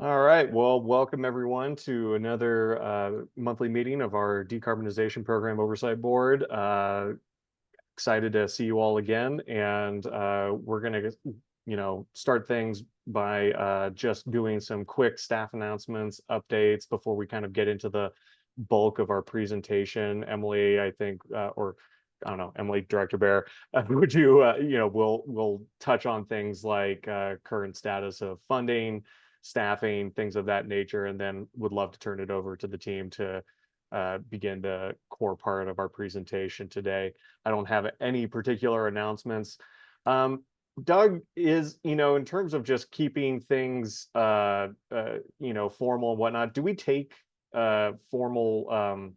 All right. Well, welcome everyone to another monthly meeting of our Decarbonization Program Oversight Board. Excited to see you all again, and we're going to, start things by just doing some quick staff announcements, updates before we kind of get into the bulk of our presentation. Emily, I think, or I don't know, Emily, Director Bear, would you, we'll touch on things like current status of funding, staffing, things of that nature, and then would love to turn it over to the team to begin the core part of our presentation today. I don't have any particular announcements. Doug is, in terms of just keeping things, formal and whatnot, do we take formal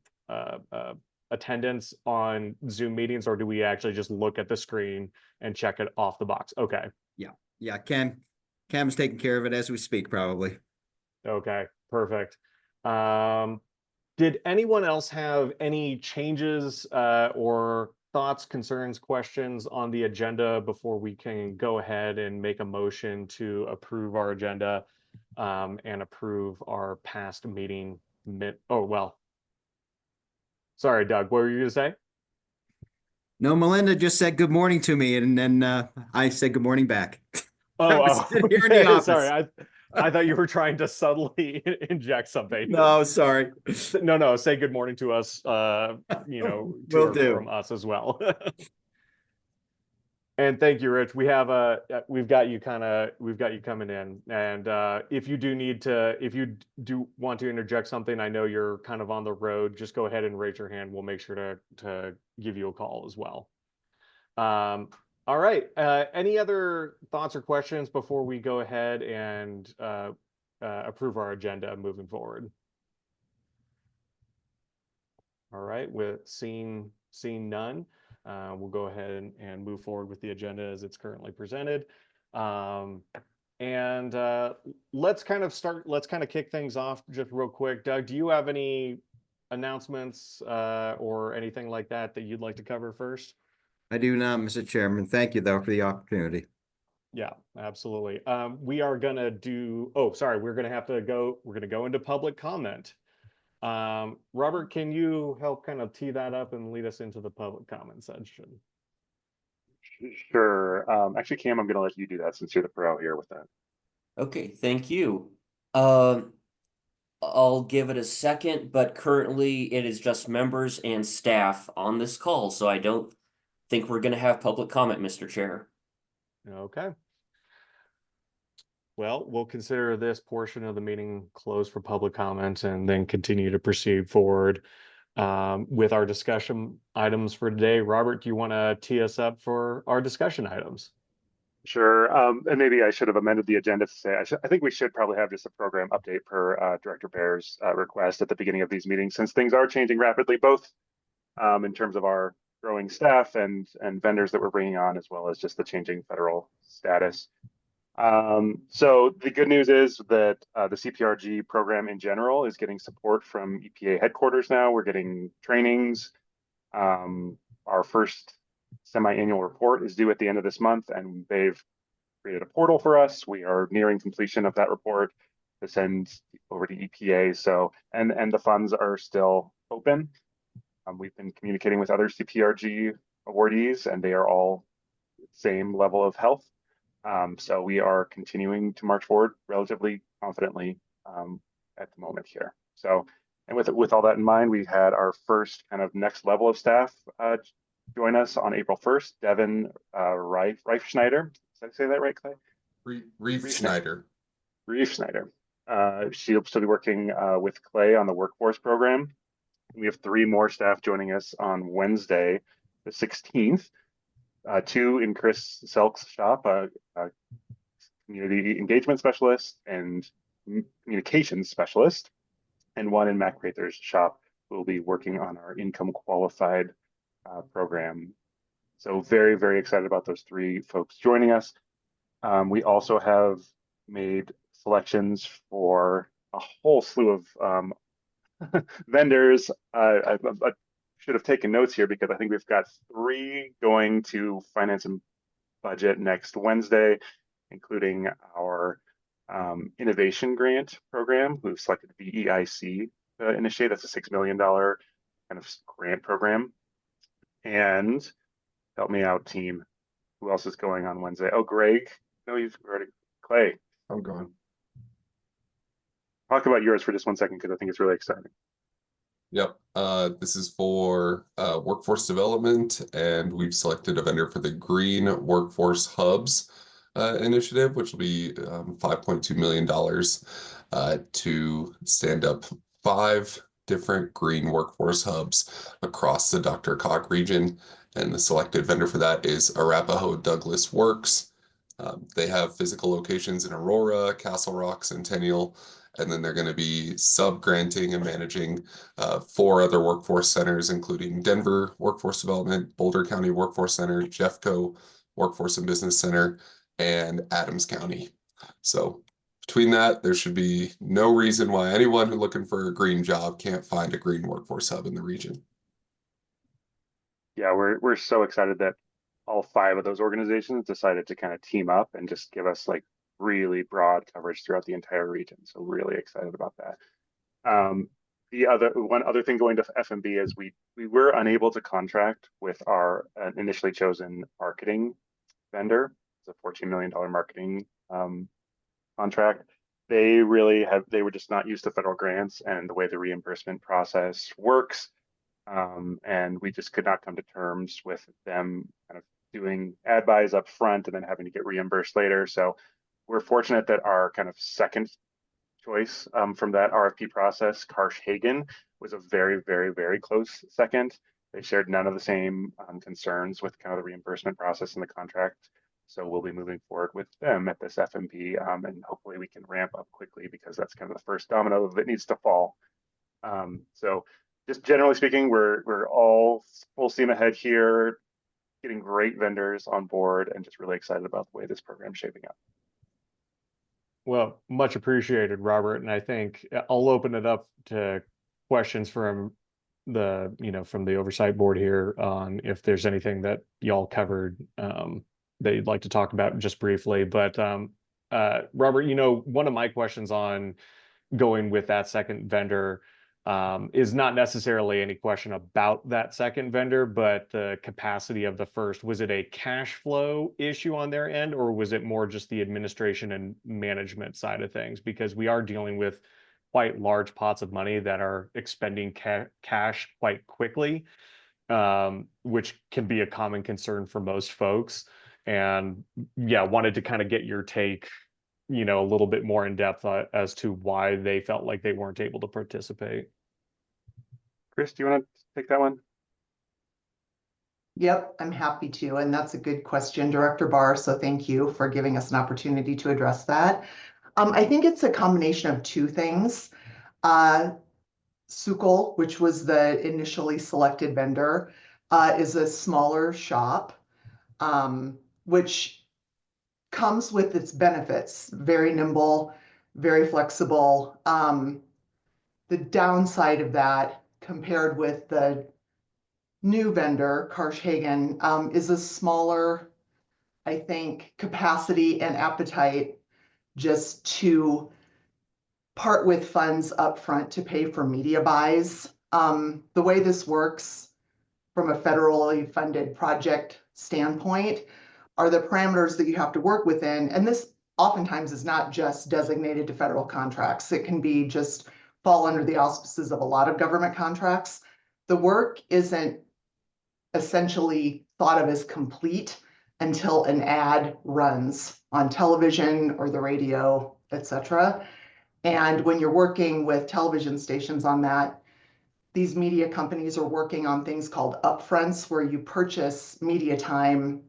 attendance on Zoom meetings, or do we actually just look at the screen and check it off the box? Okay. Yeah. Cam's taking care of it as we speak, probably. Okay, perfect. Did anyone else have any changes or thoughts, concerns, questions on the agenda before we can go ahead and make a motion to approve our agenda and approve our past meeting? Sorry, Doug, what were you going to say? No, Melinda just said good morning to me, and then I said good morning back. I was sitting here in the office. Sorry, I thought you were trying to subtly inject something. No, sorry. No, say good morning to us, from us as well. And thank you, Rich. We've got you coming in. And if you do want to interject something, I know you're kind of on the road, just go ahead and raise your hand. We'll make sure to give you a call as well. All right. Any other thoughts or questions before we go ahead and approve our agenda moving forward? All right. With seeing none, we'll go ahead and move forward with the agenda as it's currently presented. And let's kind of kick things off just real quick. Doug, do you have any announcements or anything like that you'd like to cover first? I do not, Mr. Chairman. Thank you, though, for the opportunity. Yeah, absolutely. We're going to go into public comment. Robert, can you help kind of tee that up and lead us into the public comment section? Sure. Actually, Cam, I'm going to let you do that since you're the pro here with that. Okay, thank you. I'll give it a second, but currently it is just members and staff on this call, so I don't think we're going to have public comment, Mr. Chair. Okay. Well, we'll consider this portion of the meeting closed for public comment and then continue to proceed forward with our discussion items for today. Robert, do you want to tee us up for our discussion items? Sure. And maybe I should have amended the agenda to say I think we should probably have just a program update per Director Bear's request at the beginning of these meetings, since things are changing rapidly, both in terms of our growing staff and vendors that we're bringing on, as well as just the changing federal status. So the good news is that the CPRG program in general is getting support from EPA headquarters now. We're getting trainings. Our first semi-annual report is due at the end of this month, and they've created a portal for us. We are nearing completion of that report to send over to EPA. So, and the funds are still open. We've been communicating with other CPRG awardees, and they are all same level of health. So we are continuing to march forward relatively confidently at the moment here. So, and with all that in mind, we had our first kind of next level of staff join us on April 1st, Devin Reifschneider. Did I say that right, Clay? Reifschneider. She'll still be working with Clay on the workforce program. We have 3 more staff joining us on Wednesday, the 16th. 2 in Chris Selk's shop, a community engagement specialist and communications specialist, and 1 in Mac Prather's shop who will be working on our income qualified program. So very, very excited about those 3 folks joining us. We also have made selections for a whole slew of vendors. I should have taken notes here because I think we've got 3 going to finance and budget next Wednesday, including our innovation grant program. We've selected VEIC to initiate. That's a $6 million kind of grant program. And help me out, team. Who else is going on Wednesday? Oh, Greg. No, you've already. Clay. I'm going. Talk about yours for just 1 second because I think it's really exciting. Yep. This is for workforce development, and we've selected a vendor for the Green Workforce Hubs initiative, which will be $5.2 million to stand up 5 different green workforce hubs across the DRCOG region. And the selected vendor for that is Arapahoe Douglas Works. They have physical locations in Aurora, Castle Rock, Centennial, and then they're going to be sub-granting and managing 4 other workforce centers, including Denver Workforce Development, Boulder County Workforce Center, Jeffco Workforce and Business Center, and Adams County. So between that, there should be no reason why anyone who's looking for a green job can't find a green workforce hub in the region. Yeah, we're so excited that all 5 of those organizations decided to kind of team up and just give us like really broad coverage throughout the entire region. So really excited about that. The one other thing going to FMB is we were unable to contract with our initially chosen marketing vendor. It's a $14 million marketing contract. They were just not used to federal grants and the way the reimbursement process works. And we just could not come to terms with them kind of doing ad buys up front and then having to get reimbursed later. So we're fortunate that our kind of second choice from that RFP process, Karsh-Hagen, was a very, very, very close second. They shared none of the same concerns with kind of the reimbursement process in the contract. So we'll be moving forward with them at this FMP, and hopefully we can ramp up quickly because that's kind of the first domino that needs to fall. So just generally speaking, we're all full steam ahead here, getting great vendors on board, and just really excited about the way this program is shaping up. Well, much appreciated, Robert. And I think I'll open it up to questions from from the oversight board here on if there's anything that y'all covered that you'd like to talk about just briefly. But Robert, one of my questions on going with that second vendor is not necessarily any question about that second vendor, but the capacity of the first. Was it a cash flow issue on their end, or was it more just the administration and management side of things? Because we are dealing with quite large pots of money that are expending cash quite quickly, which can be a common concern for most folks. And yeah, wanted to kind of get your take, a little bit more in depth as to why they felt like they weren't able to participate. Chris, do you want to take that one? Yep, I'm happy to. And that's a good question, Director Barr. So thank you for giving us an opportunity to address that. I think it's a combination of 2 things. Sukol, which was the initially selected vendor, is a smaller shop, which comes with its benefits. Very nimble, very flexible. The downside of that, compared with the new vendor, Karsh-Hagen, is a smaller, I think, capacity and appetite just to part with funds up front to pay for media buys. The way this works from a federally funded project standpoint are the parameters that you have to work within. And this oftentimes is not just designated to federal contracts. It can be just fall under the auspices of a lot of government contracts. The work isn't essentially thought of as complete until an ad runs on television or the radio, etc. And when you're working with television stations on that, these media companies are working on things called upfronts, where you purchase media time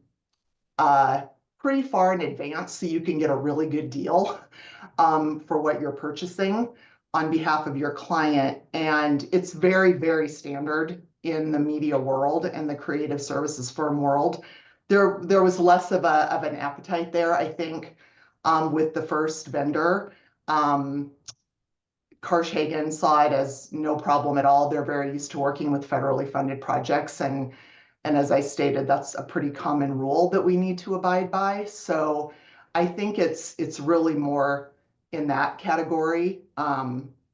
pretty far in advance so you can get a really good deal for what you're purchasing on behalf of your client. And it's very, very standard in the media world and the creative services firm world. There was less of an appetite there, I think, with the first vendor. Karsh-Hagen saw it as no problem at all. They're very used to working with federally funded projects. And as I stated, that's a pretty common rule that we need to abide by. So I think it's really more in that category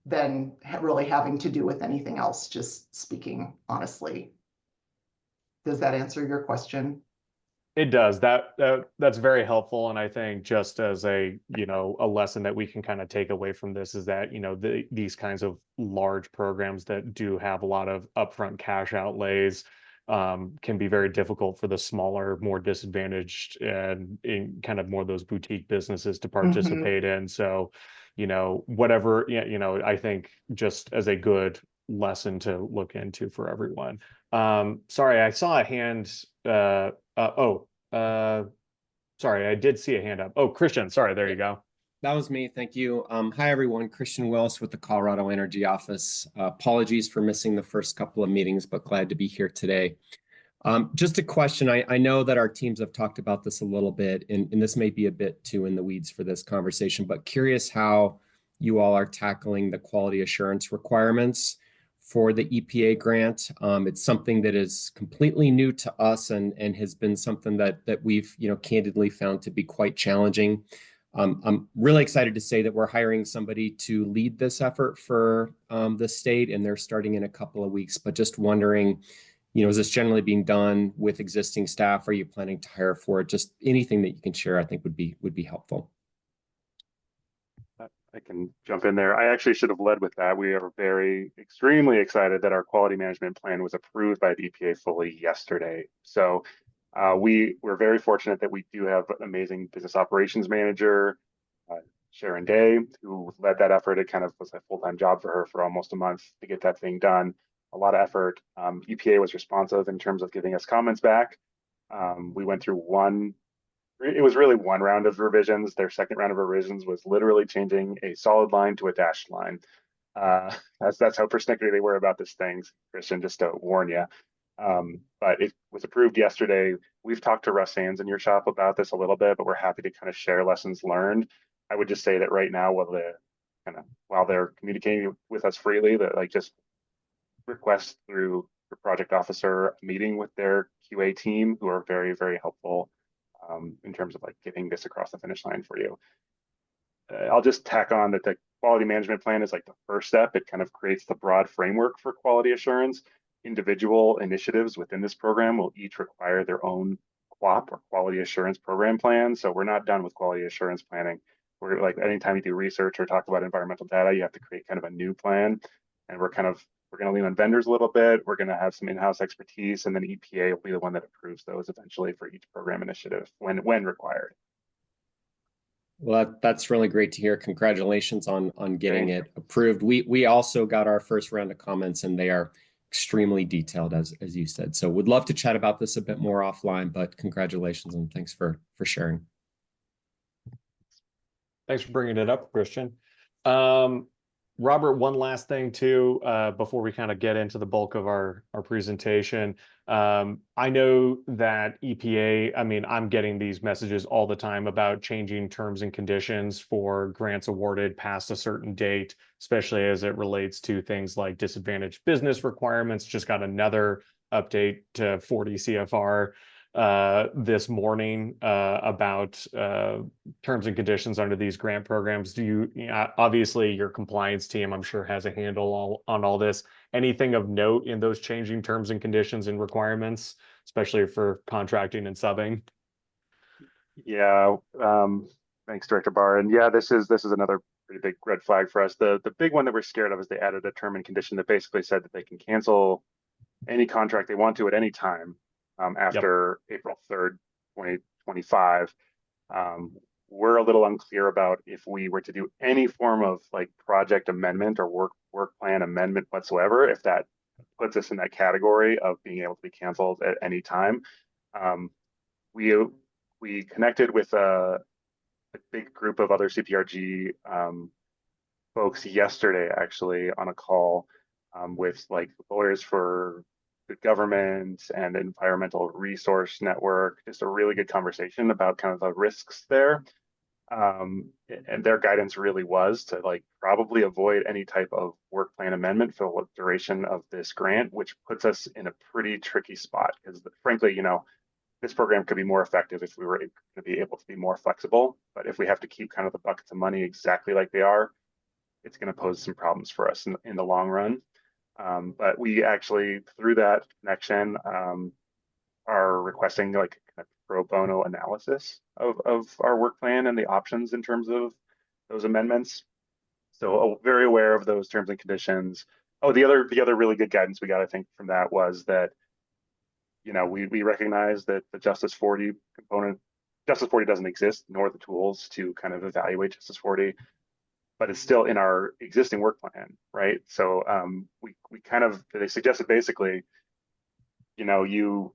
than really having to do with anything else, just speaking honestly. Does that answer your question? It does. That's very helpful, and I think just as a a lesson that we can kind of take away from this is that these kinds of large programs that do have a lot of upfront cash outlays can be very difficult for the smaller, more disadvantaged, and in kind of more those boutique businesses to participate in. So, whatever, I think just as a good lesson to look into for everyone. Sorry, I saw a hand. Sorry, I did see a hand up. Oh, Christian, sorry, there you go. That was me. Thank you. Hi, everyone. Christian Willis with the Colorado Energy Office. Apologies for missing the first couple of meetings, but glad to be here today. Just a question. I know that our teams have talked about this a little bit, and this may be a bit too in the weeds for this conversation, but curious how you all are tackling the quality assurance requirements for the EPA grant. It's something that is completely new to us and has been something that we've candidly found to be quite challenging. I'm really excited to say that we're hiring somebody to lead this effort for the state, and they're starting in a couple of weeks. But just wondering, is this generally being done with existing staff? Are you planning to hire for it? Just anything that you can share, I think would be helpful. I can jump in there. I actually should have led with that. We are extremely excited that our quality management plan was approved by the EPA fully yesterday. So we're very fortunate that we do have an amazing business operations manager, Sharon Day, who led that effort. It kind of was a full-time job for her for almost a month to get that thing done. A lot of effort. EPA was responsive in terms of giving us comments back. We went through it was really one round of revisions. Their second round of revisions was literally changing a solid line to a dashed line. That's how persnickety they were about this thing, Christian, just to warn you. But it was approved yesterday. We've talked to Russ Sands in your shop about this a little bit, but we're happy to kind of share lessons learned. I would just say that right now, while they're communicating with us freely, that just request through the project officer a meeting with their QA team, who are very, very helpful in terms of getting this across the finish line for you. I'll just tack on that the quality management plan is the first step. It kind of creates the broad framework for quality assurance. Individual initiatives within this program will each require their own QAP, or quality assurance program plan. So we're not done with quality assurance planning. We're anytime you do research or talk about environmental data, you have to create kind of a new plan. And we're going to lean on vendors a little bit. We're going to have some in-house expertise, and then EPA will be the one that approves those eventually for each program initiative when required. Well, that's really great to hear. Congratulations on getting it approved. We also got our first round of comments, and they are extremely detailed, as you said. So would love to chat about this a bit more offline, but congratulations and thanks for sharing. Thanks for bringing it up, Christian. Robert, one last thing too, before we kind of get into the bulk of our presentation. I know that EPA, I'm getting these messages all the time about changing terms and conditions for grants awarded past a certain date, especially as it relates to things like disadvantaged business requirements. Just got another update to 40 CFR this morning about terms and conditions under these grant programs. Obviously your compliance team, I'm sure, has a handle on all this. Anything of note in those changing terms and conditions and requirements, especially for contracting and subbing? Yeah, thanks, Director Barr. And yeah, this is another pretty big red flag for us. The big one that we're scared of is they added a term and condition that basically said that they can cancel any contract they want to at any time after April 3rd, 2025. We're a little unclear about if we were to do any form of project amendment or work plan amendment whatsoever, if that puts us in that category of being able to be canceled at any time. We connected with a big group of other CPRG folks yesterday, actually, on a call with lawyers for the government and environmental resource network. Just a really good conversation about kind of the risks there. And their guidance really was to probably avoid any type of work plan amendment for the duration of this grant, which puts us in a pretty tricky spot because frankly, this program could be more effective if we were going to be able to be more flexible. But if we have to keep kind of the buckets of money exactly like they are, it's going to pose some problems for us in the long run. But we actually, through that connection, are requesting like a pro bono analysis of our work plan and the options in terms of those amendments. So very aware of those terms and conditions. Oh, the other really good guidance we got, I think, from that was that, you know, we recognize that the Justice 40 component, Justice 40 doesn't exist, nor the tools to kind of evaluate Justice 40, but it's still in our existing work plan, right? So we kind of, they suggested basically, you know, you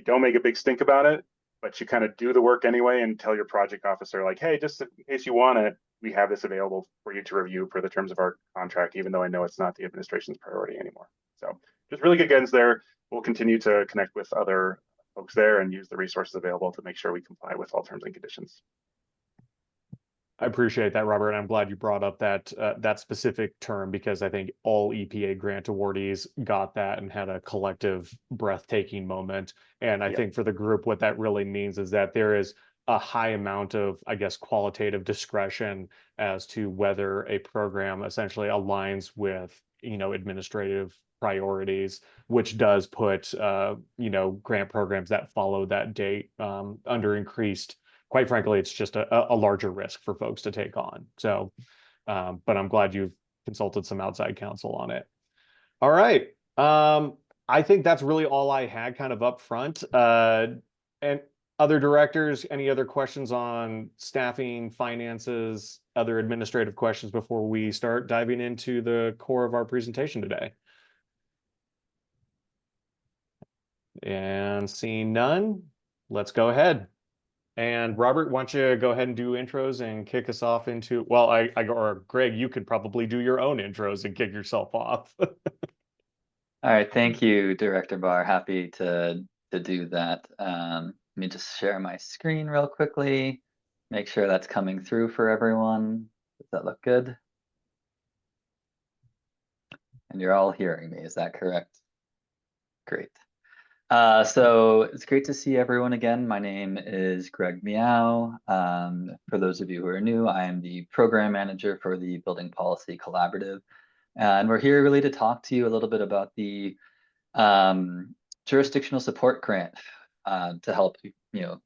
don't make a big stink about it, but you kind of do the work anyway and tell your project officer like, hey, just in case you want it, we have this available for you to review for the terms of our contract, even though I know it's not the administration's priority anymore. So just really good guidance there. We'll continue to connect with other folks there and use the resources available to make sure we comply with all terms and conditions. I appreciate that, Robert, and I'm glad you brought up that that specific term, because I think all EPA grant awardees got that and had a collective breathtaking moment. And I think for the group, what that really means is that there is a high amount of, I guess, qualitative discretion as to whether a program essentially aligns with, you know, administrative priorities, which does put, you know, grant programs that follow that date under increased, quite frankly, it's just a larger risk for folks to take on. So, but I'm glad you've consulted some outside counsel on it. All right. I think that's really all I had kind of up front. And other directors, any other questions on staffing, finances, other administrative questions before we start diving into the core of our presentation today? And seeing none, let's go ahead. And Robert, why don't you go ahead and do intros and kick us off into, well, or Greg, you could probably do your own intros and kick yourself off. All right, thank you, Director Barr. Happy to do that. Let me just share my screen real quickly, make sure that's coming through for everyone. Does that look good? And you're all hearing me, is that correct? Great. So it's great to see everyone again. My name is Greg Meow. For those of you who are new, I am the program manager for the Building Policy Collaborative. And we're here really to talk to you a little bit about the jurisdictional support grant to help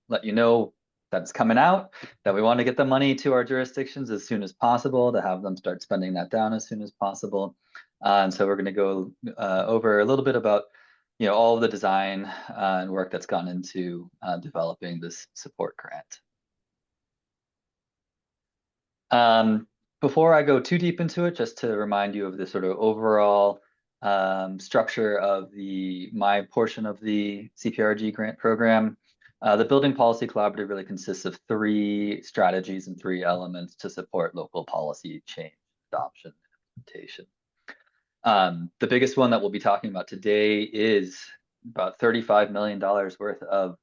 let you know that's coming out, that we want to get the money to our jurisdictions as soon as possible, to have them start spending that down as soon as possible. And so we're going to go over a little bit about all of the design and work that's gone into developing this support grant. Before I go too deep into it, just to remind you of the sort of overall structure of my portion of the CPRG grant program. The Building Policy Collaborative really consists of 3 strategies and 3 elements to support local policy change, adoption, and implementation. The biggest one that we'll be talking about today is about $35 million worth of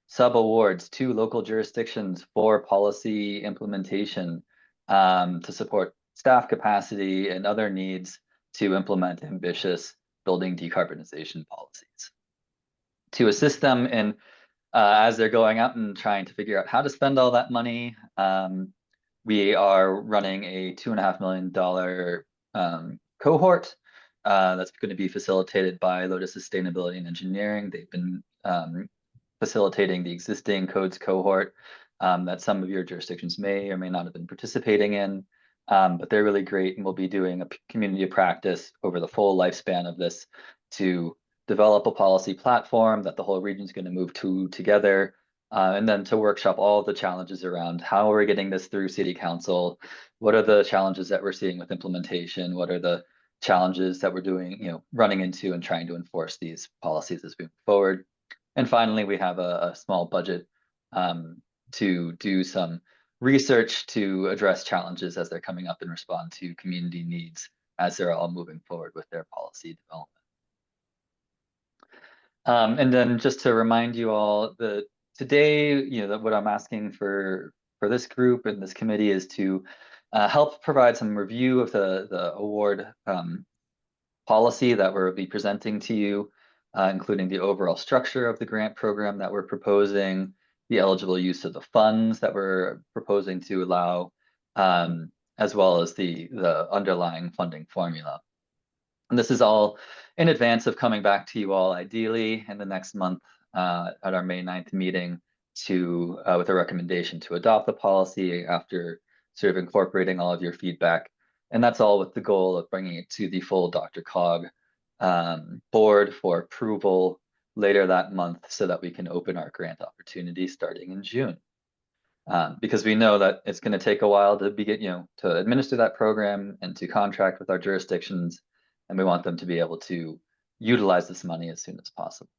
sub-awards to local jurisdictions for policy implementation to support staff capacity and other needs to implement ambitious building decarbonization policies. To assist them in as they're going out and trying to figure out how to spend all that money, we are running a $2.5 million cohort that's going to be facilitated by Lotus Sustainability and Engineering. They've been facilitating the existing codes cohort that some of your jurisdictions may or may not have been participating in, but they're really great, and we'll be doing a community of practice over the full lifespan of this to develop a policy platform that the whole region is going to move to together, and then to workshop all of the challenges around how we're getting this through City Council, what are the challenges that we're seeing with implementation, what are the challenges that we're doing, running into and trying to enforce these policies as we move forward. And finally, we have a small budget to do some research to address challenges as they're coming up and respond to community needs as they're all moving forward with their policy development. And then just to remind you all that today, that what I'm asking for this group and this committee is to help provide some review of the award policy that we'll be presenting to you. including the overall structure of the grant program that we're proposing, the eligible use of the funds that we're proposing to allow, as well as the underlying funding formula. And this is all in advance of coming back to you all, ideally in the next month at our May 9th meeting to with a recommendation to adopt the policy after sort of incorporating all of your feedback. And that's all with the goal of bringing it to the full DRCOG board for approval later that month so that we can open our grant opportunity starting in June. Because we know that it's going to take a while to begin, to administer that program and to contract with our jurisdictions, and we want them to be able to utilize this money as soon as possible.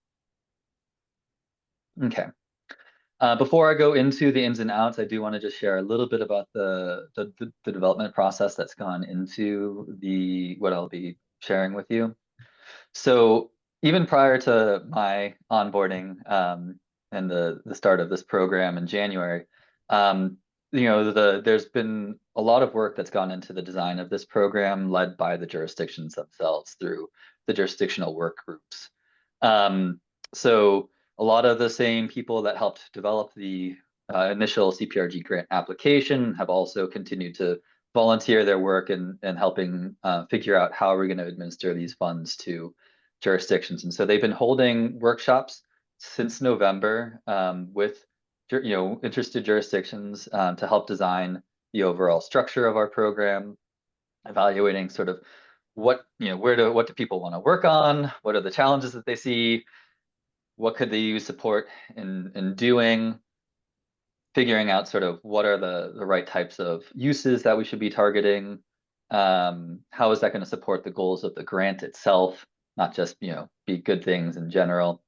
Okay. Before I go into the ins and outs, I do want to just share a little bit about the development process that's gone into what I'll be sharing with you. So even prior to my onboarding and the start of this program in January, there's been a lot of work that's gone into the design of this program, led by the jurisdictions themselves through the jurisdictional work groups. So a lot of the same people that helped develop the initial CPRG grant application have also continued to volunteer their work in helping figure out how we're going to administer these funds to jurisdictions. And so they've been holding workshops since November with interested jurisdictions to help design the overall structure of our program, evaluating sort of what do people want to work on, what are the challenges that they see, what could they use support in doing, figuring out sort of what are the right types of uses that we should be targeting, how is that going to support the goals of the grant itself, not just be good things in general.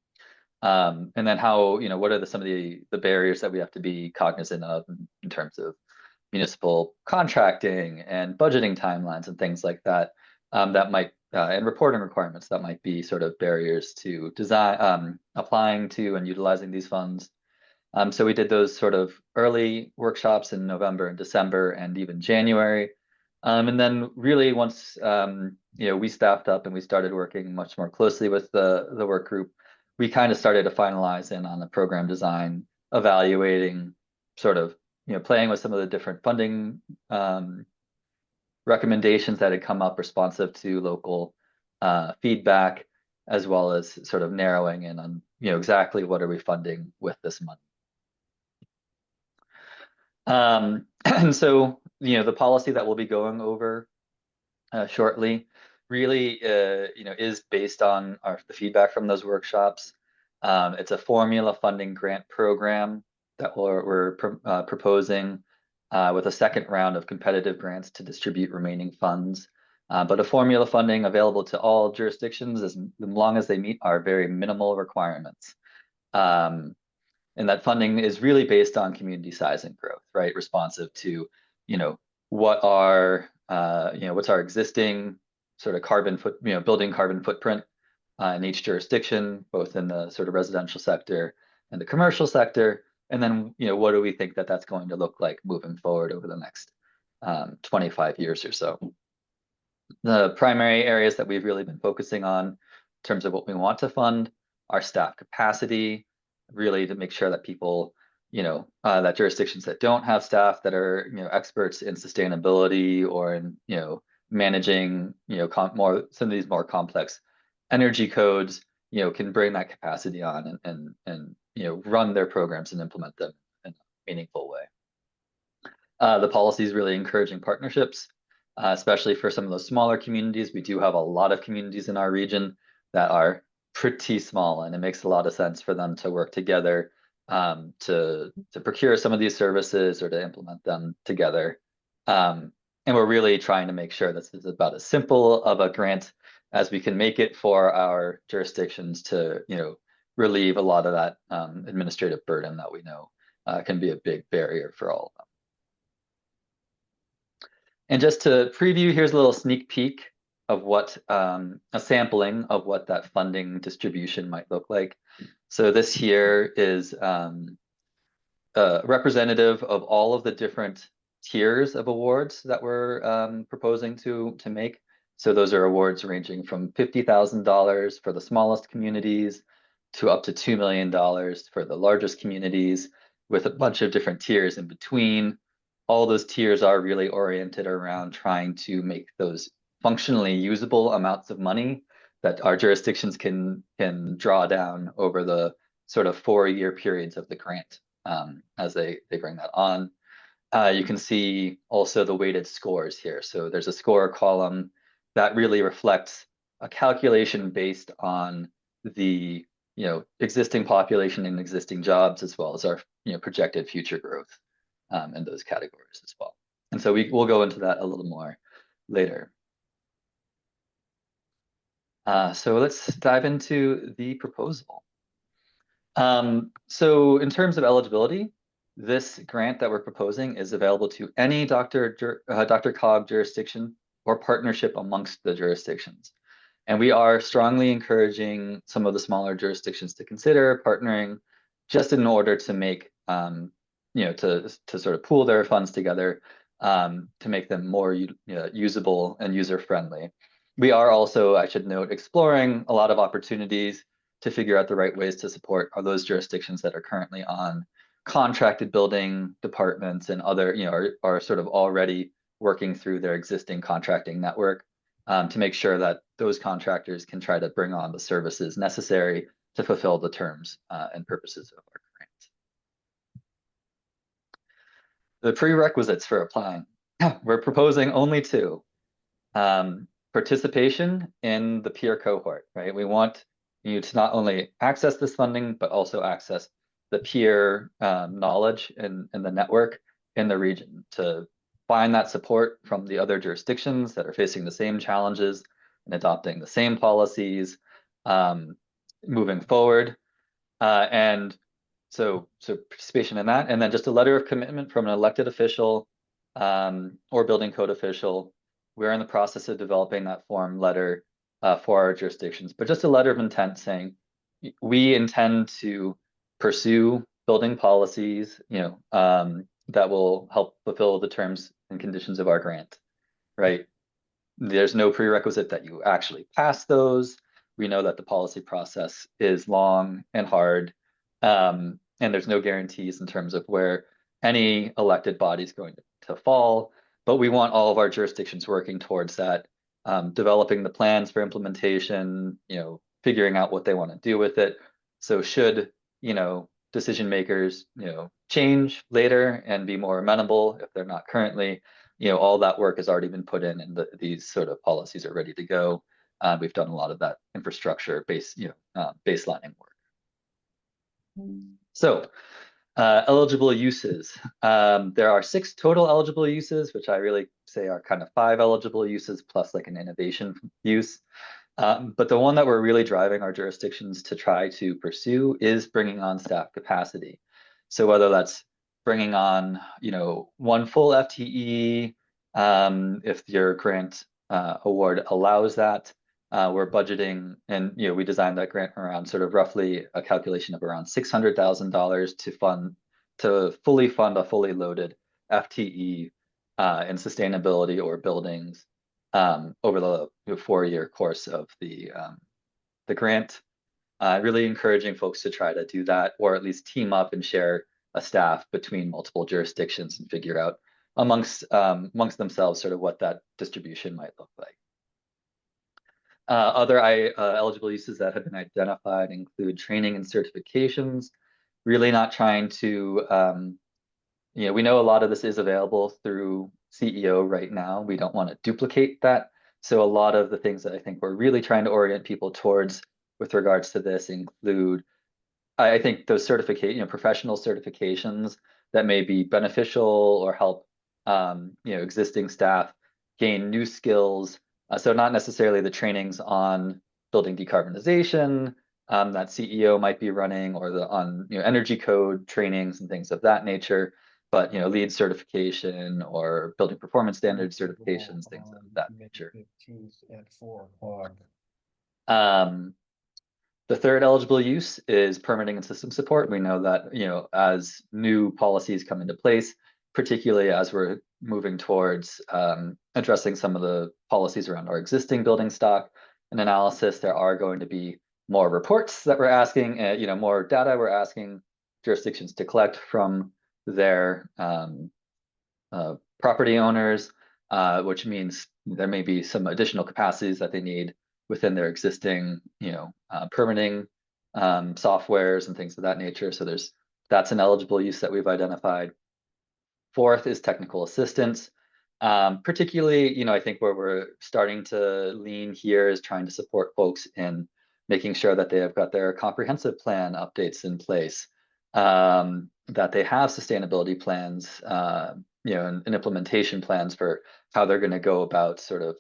And then how, what are some of the barriers that we have to be cognizant of in terms of municipal contracting and budgeting timelines and things like that, that might, and reporting requirements that might be sort of barriers to design, applying to and utilizing these funds. So we did those sort of early workshops in November and December and even January. And then really once, we staffed up and we started working much more closely with the work group, we kind of started to finalize in on the program design, evaluating sort of, playing with some of the different funding recommendations that had come up responsive to local feedback, as well as sort of narrowing in on, exactly what are we funding with this money. And so, the policy that we'll be going over shortly really, is based on the feedback from those workshops. It's a formula funding grant program that we're proposing with a second round of competitive grants to distribute remaining funds. But a formula funding available to all jurisdictions as long as they meet our very minimal requirements. And that funding is really based on community size and growth, right? Responsive to, what's our existing sort of building carbon footprint in each jurisdiction, both in the sort of residential sector and the commercial sector. And then, what do we think that that's going to look like moving forward over the next 25 years or so? The primary areas that we've really been focusing on in terms of what we want to fund are staff capacity, really to make sure that people, that jurisdictions that don't have staff that are, experts in sustainability or in, managing, some of these more complex energy codes, can bring that capacity on and run their programs and implement them in a meaningful way. The policy is really encouraging partnerships, especially for some of those smaller communities. We do have a lot of communities in our region that are pretty small, and it makes a lot of sense for them to work together to procure some of these services or to implement them together. And we're really trying to make sure this is about as simple of a grant as we can make it for our jurisdictions to, relieve a lot of that administrative burden that we know can be a big barrier for all of them. And just to preview, here's a little sneak peek of what a sampling of what that funding distribution might look like. So this here is representative of all of the different tiers of awards that we're proposing to make. So those are awards ranging from $50,000 for the smallest communities to up to $2 million for the largest communities, with a bunch of different tiers in between. All those tiers are really oriented around trying to make those functionally usable amounts of money that our jurisdictions can draw down over the sort of 4-year periods of the grant as they bring that on. You can see also the weighted scores here. So there's a score column that really reflects a calculation based on the existing population and existing jobs, as well as our projected future growth in those categories as well. And so we'll go into that a little more later. So let's dive into the proposal. So in terms of eligibility, this grant that we're proposing is available to any DRCOG jurisdiction or partnership amongst the jurisdictions. And we are strongly encouraging some of the smaller jurisdictions to consider partnering just in order to make, to sort of pool their funds together to make them more usable and user-friendly. We are also, I should note, exploring a lot of opportunities to figure out the right ways to support those jurisdictions that are currently on contracted building departments and other, are sort of already working through their existing contracting network to make sure that those contractors can try to bring on the services necessary to fulfill the terms and purposes of our grant. The prerequisites for applying. We're proposing only 2. Participation in the peer cohort, right? We want you to not only access this funding, but also access the peer knowledge and the network in the region to find that support from the other jurisdictions that are facing the same challenges and adopting the same policies moving forward. And so participation in that, and then just a letter of commitment from an elected official or building code official. We're in the process of developing that form letter for our jurisdictions, but just a letter of intent saying we intend to pursue building policies, that will help fulfill the terms and conditions of our grant, right? There's no prerequisite that you actually pass those. We know that the policy process is long and hard, and there's no guarantees in terms of where any elected body is going to fall, but we want all of our jurisdictions working towards that, developing the plans for implementation, figuring out what they want to do with it. So should, decision makers, change later and be more amenable if they're not currently, all that work has already been put in and these sort of policies are ready to go. We've done a lot of that infrastructure baselining work. So eligible uses. There are 6 total eligible uses, which I really say are kind of 5 eligible uses plus like an innovation use. But the one that we're really driving our jurisdictions to try to pursue is bringing on staff capacity. So whether that's bringing on, 1 full FTE, if your grant award allows that, we're budgeting, and we designed that grant around sort of roughly a calculation of around $600,000 to fully fund a fully loaded FTE in sustainability or buildings over the 4-year course of the grant. Really encouraging folks to try to do that, or at least team up and share a staff between multiple jurisdictions and figure out amongst themselves sort of what that distribution might look like. Other eligible uses that have been identified include training and certifications. Really not trying to, we know a lot of this is available through CEO right now. We don't want to duplicate that. So a lot of the things that I think we're really trying to orient people towards with regards to this include, I think those professional certifications that may be beneficial or help, existing staff gain new skills. So not necessarily the trainings on building decarbonization that CEO might be running, or on energy code trainings and things of that nature, but LEED certification or building performance standard certifications, things of that nature. The third eligible use is permitting and system support. We know that as new policies come into place, particularly as we're moving towards addressing some of the policies around our existing building stock and analysis. There are going to be more reports that we're asking, more data we're asking jurisdictions to collect from their property owners, which means there may be some additional capacities that they need within their existing, permitting softwares and things of that nature. So that's an eligible use that we've identified. Fourth is technical assistance. Particularly, I think where we're starting to lean here is trying to support folks in making sure that they have got their comprehensive plan updates in place, that they have sustainability plans, and implementation plans for how they're going to go about sort of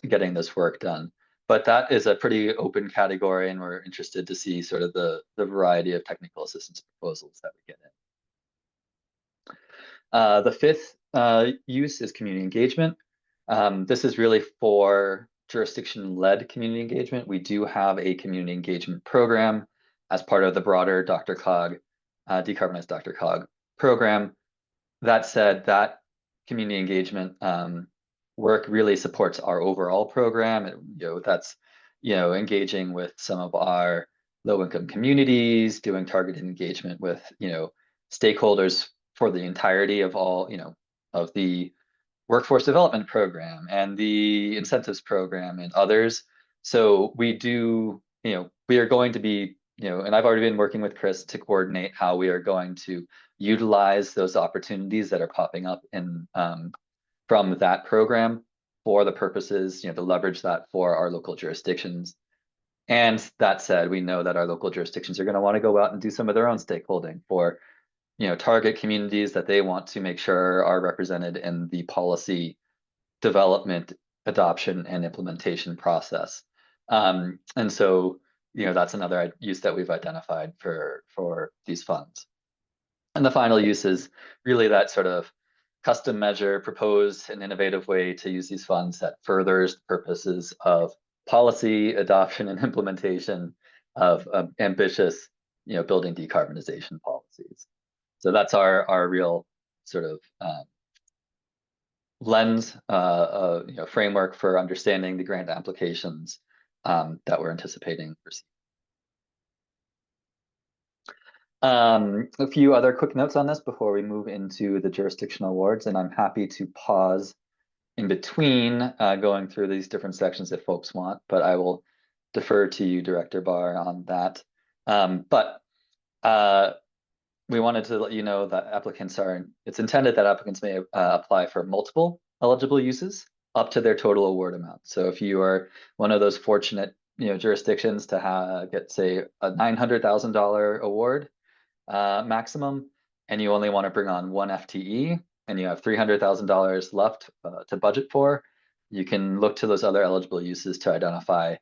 getting this work done. But that is a pretty open category, and we're interested to see sort of the variety of technical assistance proposals that we get in. The fifth use is community engagement. This is really for jurisdiction-led community engagement. We do have a community engagement program as part of the broader DRCOG, Decarbonized DRCOG program. That said, that community engagement work really supports our overall program. That's engaging with some of our low-income communities, doing targeted engagement with stakeholders for the entirety of all of the workforce development program and the incentives program and others. So we do, we are going to be, and I've already been working with Chris to coordinate how we are going to utilize those opportunities that are popping up in from that program for the purposes, to leverage that for our local jurisdictions. And that said, we know that our local jurisdictions are going to want to go out and do some of their own stakeholding for target communities that they want to make sure are represented in the policy development, adoption, and implementation process. And so, that's another use that we've identified for these funds. And the final use is really that sort of custom measure, proposed an innovative way to use these funds that furthers the purposes of policy adoption and implementation of ambitious, building decarbonization policies. So that's our real sort of lens, framework for understanding the grant applications that we're anticipating. A few other quick notes on this before we move into the jurisdictional awards, and I'm happy to pause in between going through these different sections if folks want, but I will defer to you, Director Barr, on that. We wanted to let you know that it's intended that applicants may apply for multiple eligible uses up to their total award amount. So if you are one of those fortunate jurisdictions to get, say, a $900,000 award maximum, and you only want to bring on one FTE, and you have $300,000 left to budget for, you can look to those other eligible uses to identify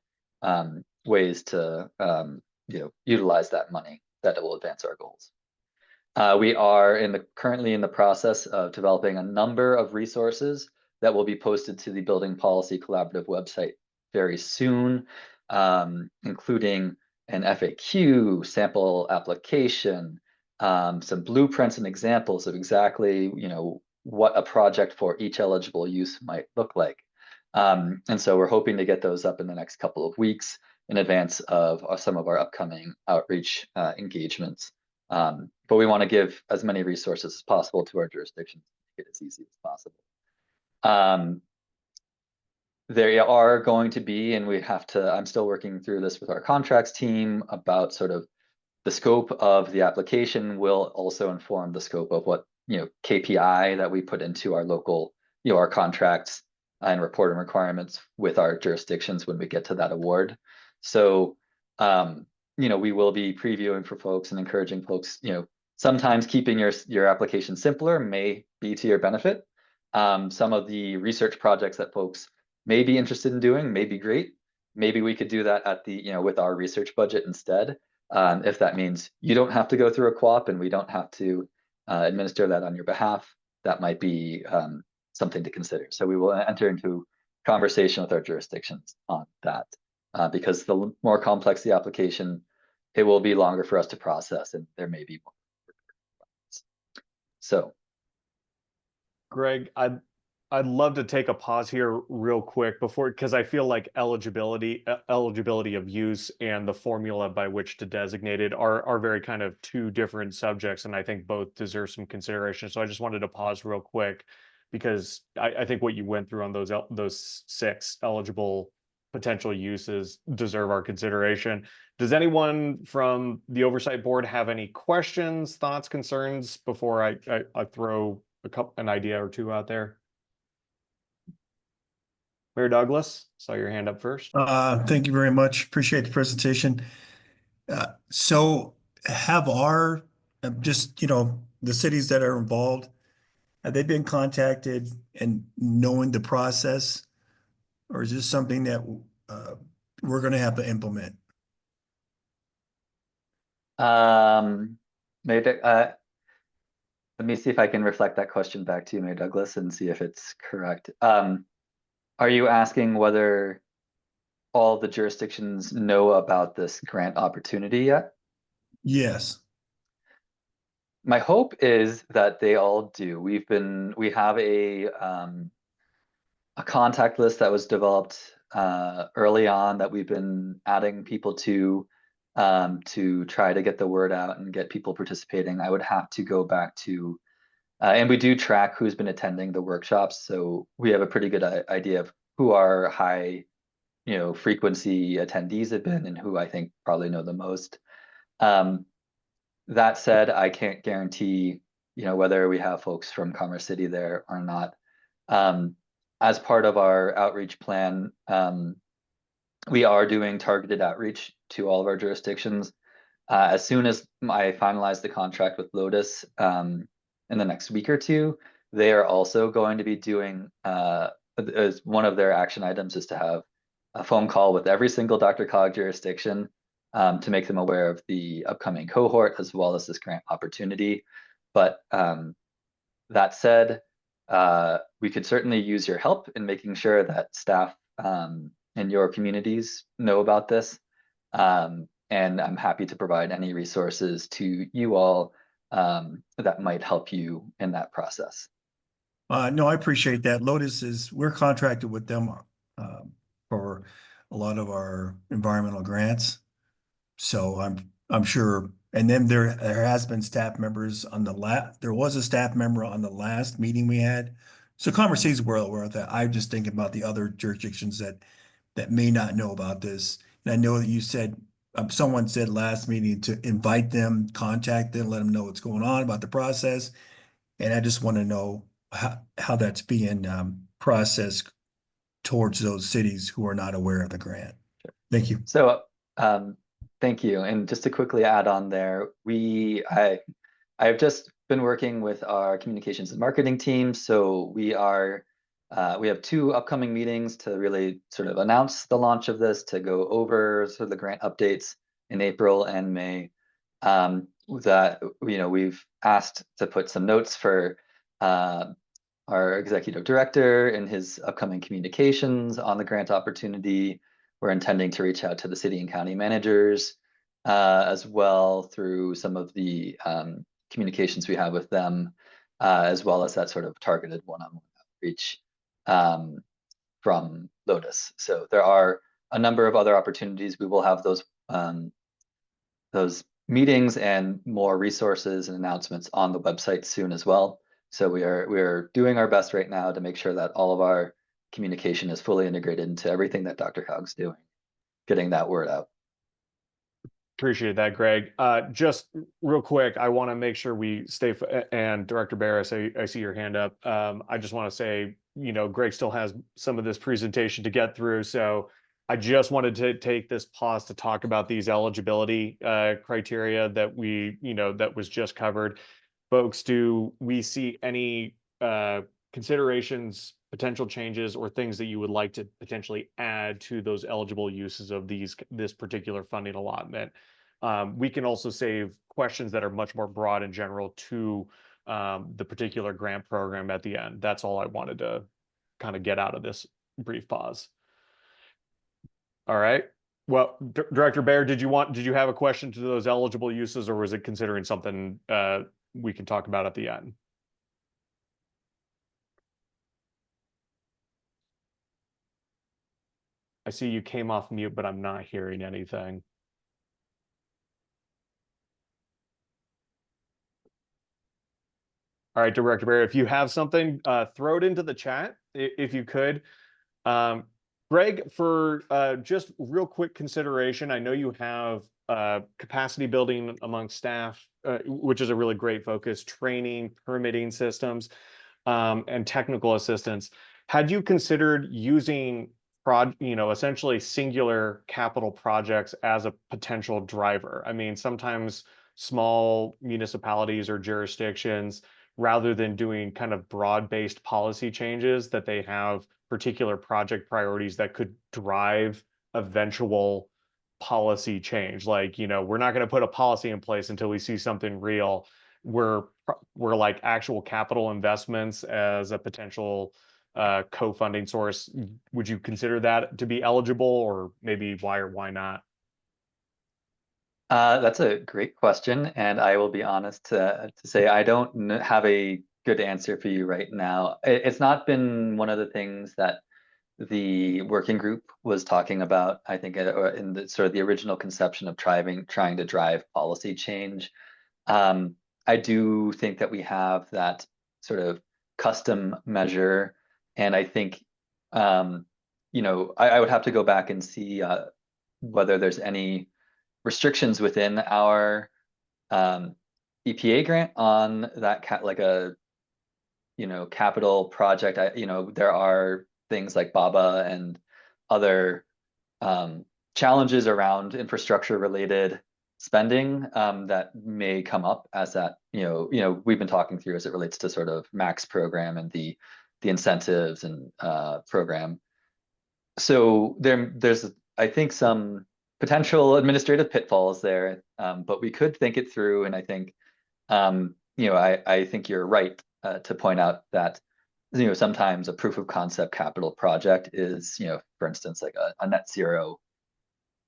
ways to utilize that money that will advance our goals. We are currently in the process of developing a number of resources that will be posted to the Building Policy Collaborative website very soon, including an FAQ, sample application, some blueprints and examples of exactly what a project for each eligible use might look like. And so we're hoping to get those up in the next couple of weeks in advance of some of our upcoming outreach engagements. But we want to give as many resources as possible to our jurisdictions to make it as easy as possible. There are going to be, and I'm still working through this with our contracts team about sort of the scope of the application will also inform the scope of what, KPI that we put into our local, our contracts and reporting requirements with our jurisdictions when we get to that award. So, we will be previewing for folks and encouraging folks, sometimes keeping your application simpler may be to your benefit. Some of the research projects that folks may be interested in doing may be great. Maybe we could do that at with our research budget instead. If that means you don't have to go through a co-op and we don't have to administer that on your behalf, that might be something to consider. So we will enter into conversation with our jurisdictions on that because the more complex the application, it will be longer for us to process and there may be more. So Greg, I'd love to take a pause here real quick before, because I feel like eligibility of use and the formula by which to designate it are very kind of two different subjects, and I think both deserve some consideration. So I just wanted to pause real quick because I think what you went through on those 6 eligible potential uses deserve our consideration. Does anyone from the oversight board have any questions, thoughts, concerns before I throw an idea or two out there? Mayor Douglas, saw your hand up first. Thank you very much. Appreciate the presentation. So have our, just, the cities that are involved, have they been contacted and knowing the process? Or is this something that we're going to have to implement? Maybe, let me see if I can reflect that question back to you, Mayor Douglas, and see if it's correct. Are you asking whether all the jurisdictions know about this grant opportunity yet? Yes. My hope is that they all do. We have a contact list that was developed early on that we've been adding people to try to get the word out and get people participating. I would have to go back to, and we do track who's been attending the workshops, so we have a pretty good idea of who our high, frequency attendees have been and who I think probably know the most. That said, I can't guarantee, whether we have folks from Commerce City there or not. As part of our outreach plan, we are doing targeted outreach to all of our jurisdictions. As soon as I finalize the contract with Lotus in the next week or two, they are also going to be doing, as one of their action items is to have a phone call with every single DRCOG jurisdiction to make them aware of the upcoming cohort as well as this grant opportunity. But that said, we could certainly use your help in making sure that staff in your communities know about this. And I'm happy to provide any resources to you all that might help you in that process. No, I appreciate that. we're contracted with them for a lot of our environmental grants. So I'm sure, and then there has been staff members on there was a staff member on the last meeting we had. So conversations were aware of that. I'm just thinking about the other jurisdictions that may not know about this. And I know that you said, someone said last meeting to invite them, contact them, let them know what's going on about the process. And I just want to know how that's being processed towards those cities who are not aware of the grant. Thank you. So, thank you. And just to quickly add on there, I've just been working with our communications and marketing team. So we have 2 upcoming meetings to really sort of announce the launch of this, to go over sort of the grant updates in April and May. That we've asked to put some notes for our executive director in his upcoming communications on the grant opportunity. We're intending to reach out to the city and county managers as well through some of the communications we have with them, as well as that sort of targeted one-on-one outreach from Lotus. So there are a number of other opportunities. We will have those meetings and more resources and announcements on the website soon as well. So we are doing our best right now to make sure that all of our communication is fully integrated into everything that DRCOG's doing, getting that word out. Appreciate that, Greg. Just real quick, I want to make sure we stay, and Director Barris, I see your hand up. I just want to say, Greg still has some of this presentation to get through. So I just wanted to take this pause to talk about these eligibility criteria that that was just covered. Folks, do we see any considerations, potential changes, or things that you would like to potentially add to those eligible uses of this particular funding allotment? We can also save questions that are much more broad and general to the particular grant program at the end. That's all I wanted to kind of get out of this brief pause. All right. Well, Director Baer, did you have a question to those eligible uses, or was it considering something we can talk about at the end? I see you came off mute, but I'm not hearing anything. All right, Director Barrett, if you have something, throw it into the chat if you could. Greg, for just real quick consideration, I know you have capacity building among staff, which is a really great focus, training, permitting systems, and technical assistance. Had you considered using essentially singular capital projects as a potential driver? I mean, sometimes small municipalities or jurisdictions, rather than doing kind of broad-based policy changes, that they have particular project priorities that could drive eventual policy change. Like, we're not going to put a policy in place until we see something real. We're like actual capital investments as a potential co-funding source. Would you consider that to be eligible, or maybe why or why not? That's a great question, and I will be honest to say I don't have a good answer for you right now. It's not been one of the things that the working group was talking about, I think, in the sort of the original conception of trying to drive policy change. I do think that we have that sort of custom measure, and I think, I would have to go back and see whether there's any restrictions within our EPA grant on that capital project. There are things like BABA and other challenges around infrastructure related spending that may come up as that, we've been talking through as it relates to sort of MAX program and the incentives and program. So there's, I think, some potential administrative pitfalls there, but we could think it through. And I think, I think you're right to point out that, sometimes a proof of concept capital project is, for instance, like a net zero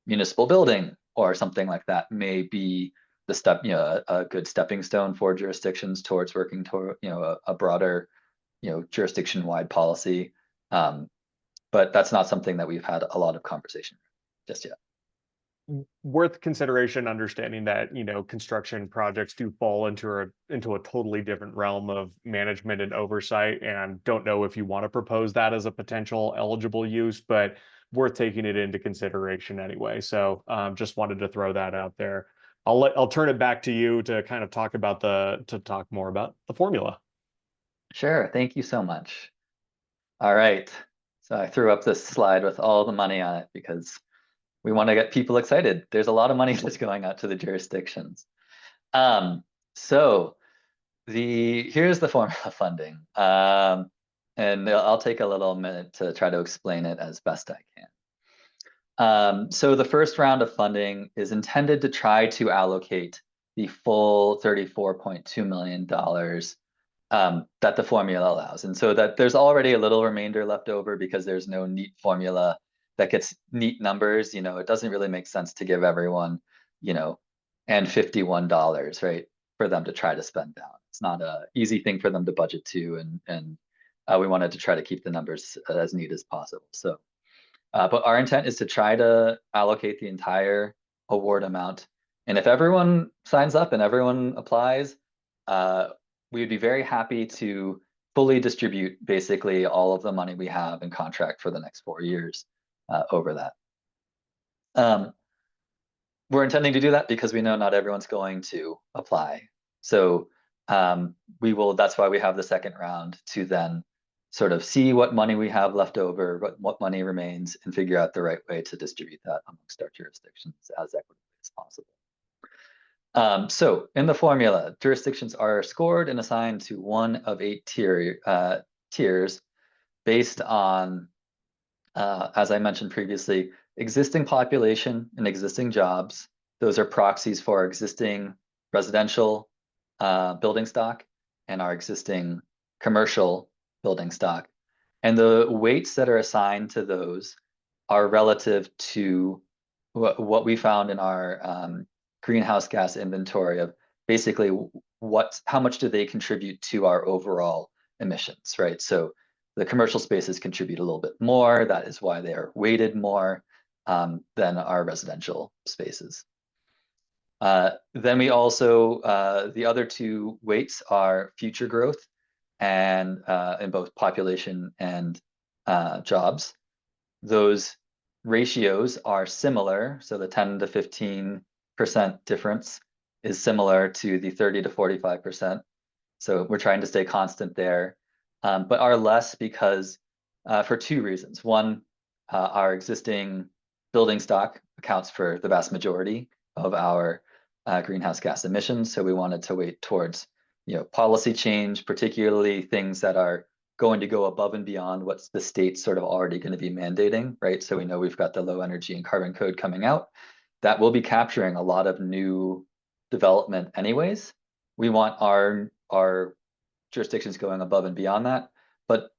municipal building or something like that may be the step, a good stepping stone for jurisdictions towards working toward, a broader, jurisdiction-wide policy. But that's not something that we've had a lot of conversation just yet. Worth consideration, understanding that construction projects do fall into a totally different realm of management and oversight, and don't know if you want to propose that as a potential eligible use, but worth taking it into consideration anyway. So just wanted to throw that out there. I'll turn it back to you to kind of talk more about the formula. Sure, thank you so much. All right, so I threw up this slide with all the money on it because we want to get people excited. There's a lot of money that's going out to the jurisdictions. So here's the formula funding. And I'll take a little minute to try to explain it as best I can. So the first round of funding is intended to try to allocate the full $34.2 million that the formula allows. And so that there's already a little remainder left over because there's no neat formula that gets neat numbers. It doesn't really make sense to give everyone, and $51, right, for them to try to spend down. It's not an easy thing for them to budget to, and we wanted to try to keep the numbers as neat as possible. So, but our intent is to try to allocate the entire award amount. And if everyone signs up and everyone applies, we would be very happy to fully distribute basically all of the money we have in contract for the next 4 years. Over that. We're intending to do that because we know not everyone's going to apply. So that's why we have the second round, to then sort of see what money we have left over, what money remains, and figure out the right way to distribute that amongst our jurisdictions as equitably as possible. So in the formula, jurisdictions are scored and assigned to one of 8 tiers based on, as I mentioned previously, existing population and existing jobs. Those are proxies for our existing residential building stock and our existing commercial building stock. And the weights that are assigned to those are relative to what we found in our greenhouse gas inventory of basically how much do they contribute to our overall emissions, right? So the commercial spaces contribute a little bit more. That is why they are weighted more than our residential spaces. Then we also, the other two weights are future growth and in both population and jobs. Those ratios are similar. So the 10 to 15% difference is similar to the 30 to 45%. So we're trying to stay constant there, but are less because for two reasons. One, our existing building stock accounts for the vast majority of our greenhouse gas emissions. So we wanted to weight towards, policy change, particularly things that are going to go above and beyond what's the state's sort of already going to be mandating, right? So we know we've got the low energy and carbon code coming out that will be capturing a lot of new development anyways. We want our jurisdictions going above and beyond that. But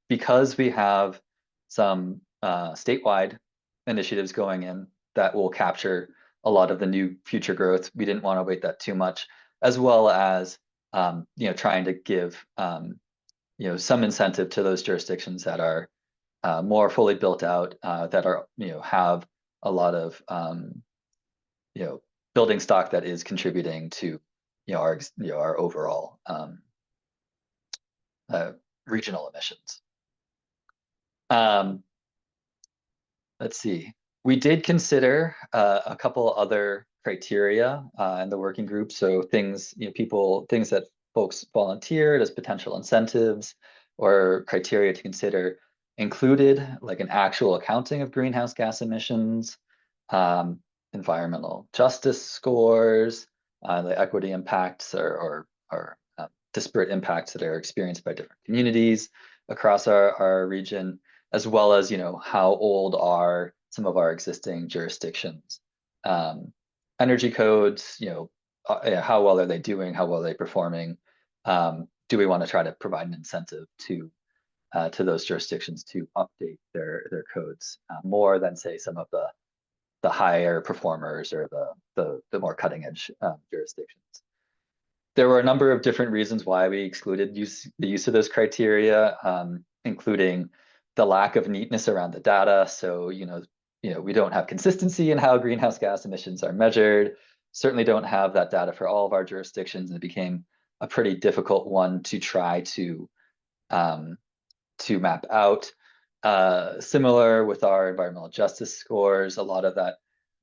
because we have some statewide initiatives going in that will capture a lot of the new future growth, we didn't want to weight that too much, as well as trying to give some incentive to those jurisdictions that are more fully built out, that are have a lot of building stock that is contributing to our overall regional emissions. Let's see. We did consider a couple other criteria in the working group. So things things that folks volunteered as potential incentives or criteria to consider included like an actual accounting of greenhouse gas emissions, environmental justice scores, the equity impacts or disparate impacts that are experienced by different communities across our region, as well as how old are some of our existing jurisdictions. Energy codes, how well are they doing? How well are they performing? Do we want to try to provide an incentive to those jurisdictions to update their codes more than say some of the higher performers or the more cutting edge jurisdictions? There were a number of different reasons why we excluded the use of those criteria, including the lack of neatness around the data. So we don't have consistency in how greenhouse gas emissions are measured. Certainly don't have that data for all of our jurisdictions, and it became a pretty difficult one to try to map out. Similar with our environmental justice scores, a lot of that,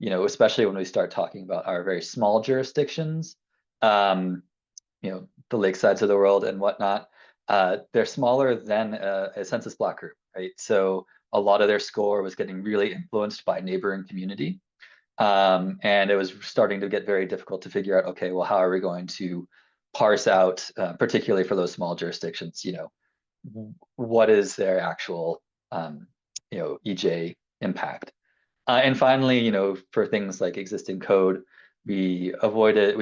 especially when we start talking about our very small jurisdictions, the lakesides of the world and whatnot, they're smaller than a census block group, right? So a lot of their score was getting really influenced by neighboring community. And it was starting to get very difficult to figure out, okay, well, how are we going to parse out, particularly for those small jurisdictions, what is their actual, EJ impact? And finally, for things like existing code, we avoided,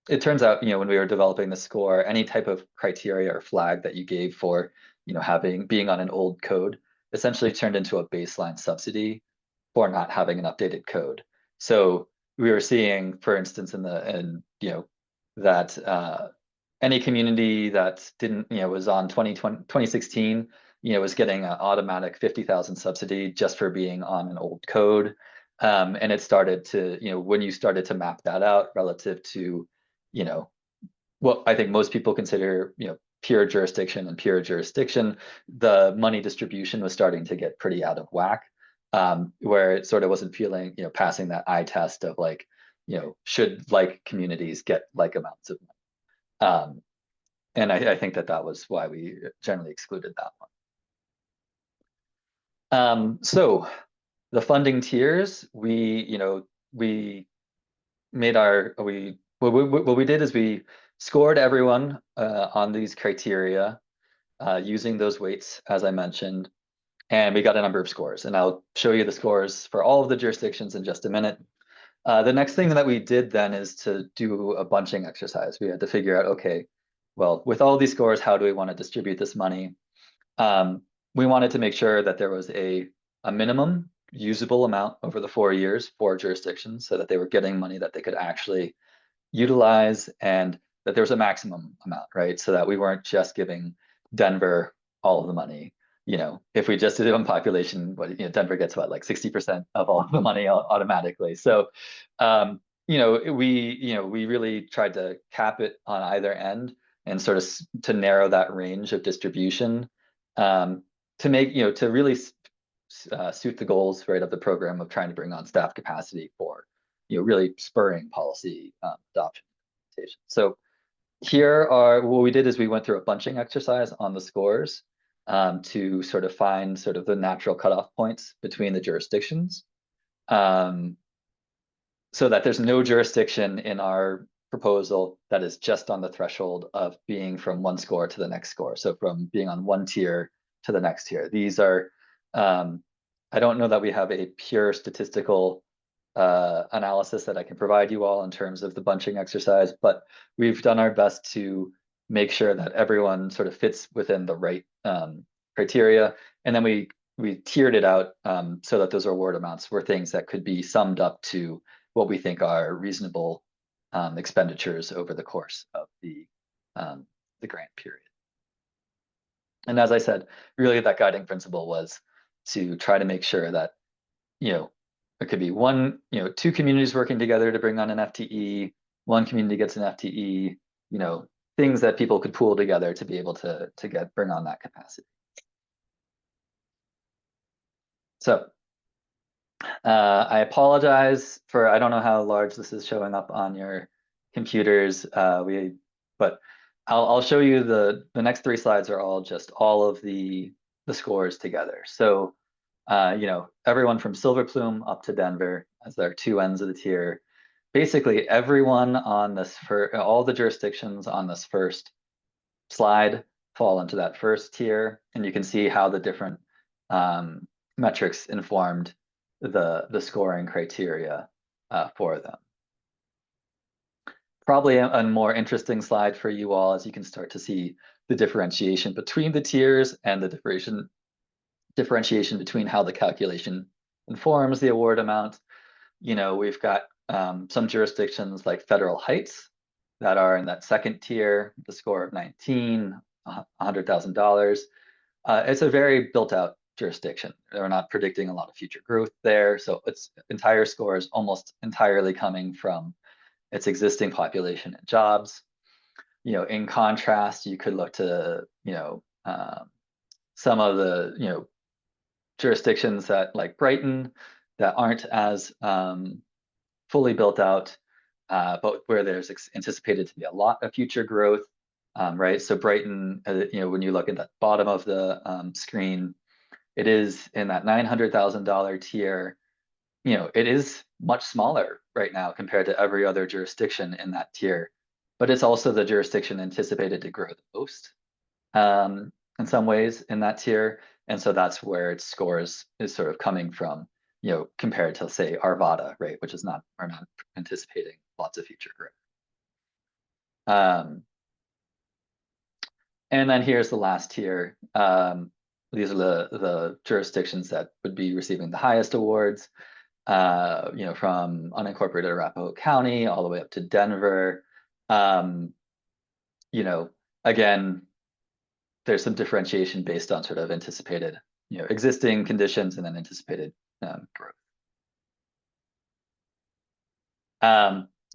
it turns out, when we were developing the score, any type of criteria or flag that you gave for, being on an old code essentially turned into a baseline subsidy for not having an updated code. So we were seeing, for instance, that any community that didn't, was on 2016, was getting an automatic 50,000 subsidy just for being on an old code. And it started to, when you started to map that out relative to, what I think most people consider, pure jurisdiction and pure jurisdiction, the money distribution was starting to get pretty out of whack, where it sort of wasn't feeling, passing that eye test of like, should like communities get like amounts of money. And I think that was why we generally excluded that one. So the funding tiers, what we did is we scored everyone on these criteria using those weights, as I mentioned, and we got a number of scores. And I'll show you the scores for all of the jurisdictions in just a minute. The next thing that we did then is to do a bunching exercise. We had to figure out, okay, well, with all these scores, how do we want to distribute this money? We wanted to make sure that there was a minimum usable amount over the 4 years for jurisdictions so that they were getting money that they could actually utilize, and that there was a maximum amount, right? So that we weren't just giving Denver all of the money. If we just did it on population, Denver gets what, like 60% of all of the money automatically. So, we really tried to cap it on either end and sort of to narrow that range of distribution, to make, to really suit the goals, right, of the program of trying to bring on staff capacity for, really spurring policy adoption. So here are what we did is we went through a bunching exercise on the scores to sort of find sort of the natural cutoff points between the jurisdictions, so that there's no jurisdiction in our proposal that is just on the threshold of being from one score to the next score. So from being on one tier to the next tier. These are, I don't know that we have a pure statistical analysis that I can provide you all in terms of the bunching exercise, but we've done our best to make sure that everyone sort of fits within the right criteria. And then we tiered it out so that those award amounts were things that could be summed up to what we think are reasonable expenditures over the course of the grant period. And as I said, really that guiding principle was to try to make sure that, it could be two communities working together to bring on an FTE, one community gets an FTE, things that people could pool together to be able to bring on that capacity. So I apologize for, I don't know how large this is showing up on your computers, but I'll show you the next 3 slides are all just all of the scores together. So everyone from Silver Plume up to Denver as their 2 ends of the tier. Basically, everyone on this, for all the jurisdictions on this first slide fall into that first tier, and you can see how the different metrics informed the scoring criteria for them. Probably a more interesting slide for you all, as you can start to see the differentiation between the tiers and the differentiation between how the calculation informs the award amount. We've got some jurisdictions like Federal Heights that are in that second tier, the score of 19, $100,000. It's a very built out jurisdiction. They're not predicting a lot of future growth there. So its entire score is almost entirely coming from its existing population and jobs. In contrast, you could look to, some of the, jurisdictions that like Brighton that aren't as fully built out, but where there's anticipated to be a lot of future growth, right? So Brighton, when you look at the bottom of the screen, it is in that $900,000 tier. It is much smaller right now compared to every other jurisdiction in that tier, but it's also the jurisdiction anticipated to grow the most in some ways in that tier. And so that's where its scores is sort of coming from, compared to say Arvada, right, which is we're not anticipating lots of future growth. And then here's the last tier. These are the jurisdictions that would be receiving the highest awards, from unincorporated Arapahoe County all the way up to Denver. Again, there's some differentiation based on sort of anticipated, existing conditions and then anticipated growth.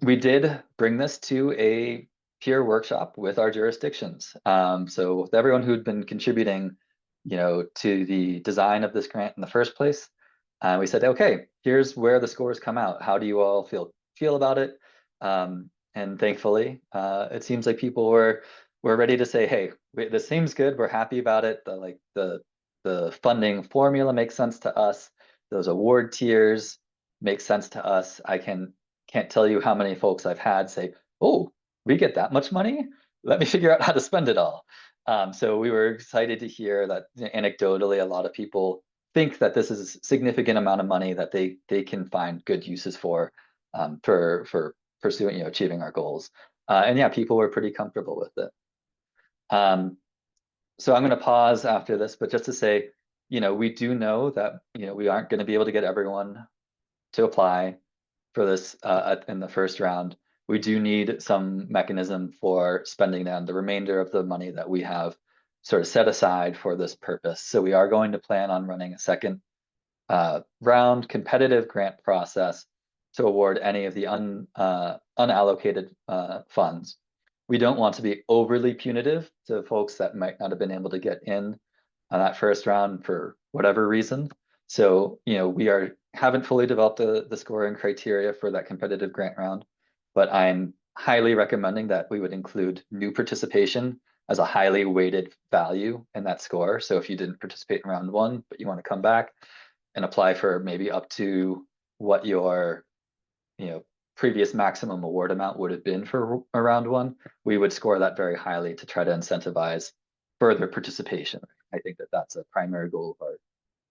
We did bring this to a peer workshop with our jurisdictions. So with everyone who'd been contributing, to the design of this grant in the first place, we said, okay, here's where the scores come out. How do you all feel about it? And thankfully, it seems like people were ready to say, hey, this seems good. We're happy about it. The funding formula makes sense to us. Those award tiers make sense to us. I can't tell you how many folks I've had say, oh, we get that much money? Let me figure out how to spend it all. So we were excited to hear that anecdotally, a lot of people think that this is a significant amount of money that they can find good uses for pursuing, achieving our goals. And yeah, people were pretty comfortable with it. So I'm going to pause after this, but just to say, we do know that, we aren't going to be able to get everyone to apply for this in the first round. We do need some mechanism for spending down the remainder of the money that we have sort of set aside for this purpose. So we are going to plan on running a second round competitive grant process to award any of the unallocated funds. We don't want to be overly punitive to folks that might not have been able to get in on that first round for whatever reason. So, we haven't fully developed the scoring criteria for that competitive grant round, but I'm highly recommending that we would include new participation as a highly weighted value in that score. So if you didn't participate in round one, but you want to come back and apply for maybe up to what your, previous maximum award amount would have been for a round one, we would score that very highly to try to incentivize further participation. I think that that's a primary goal of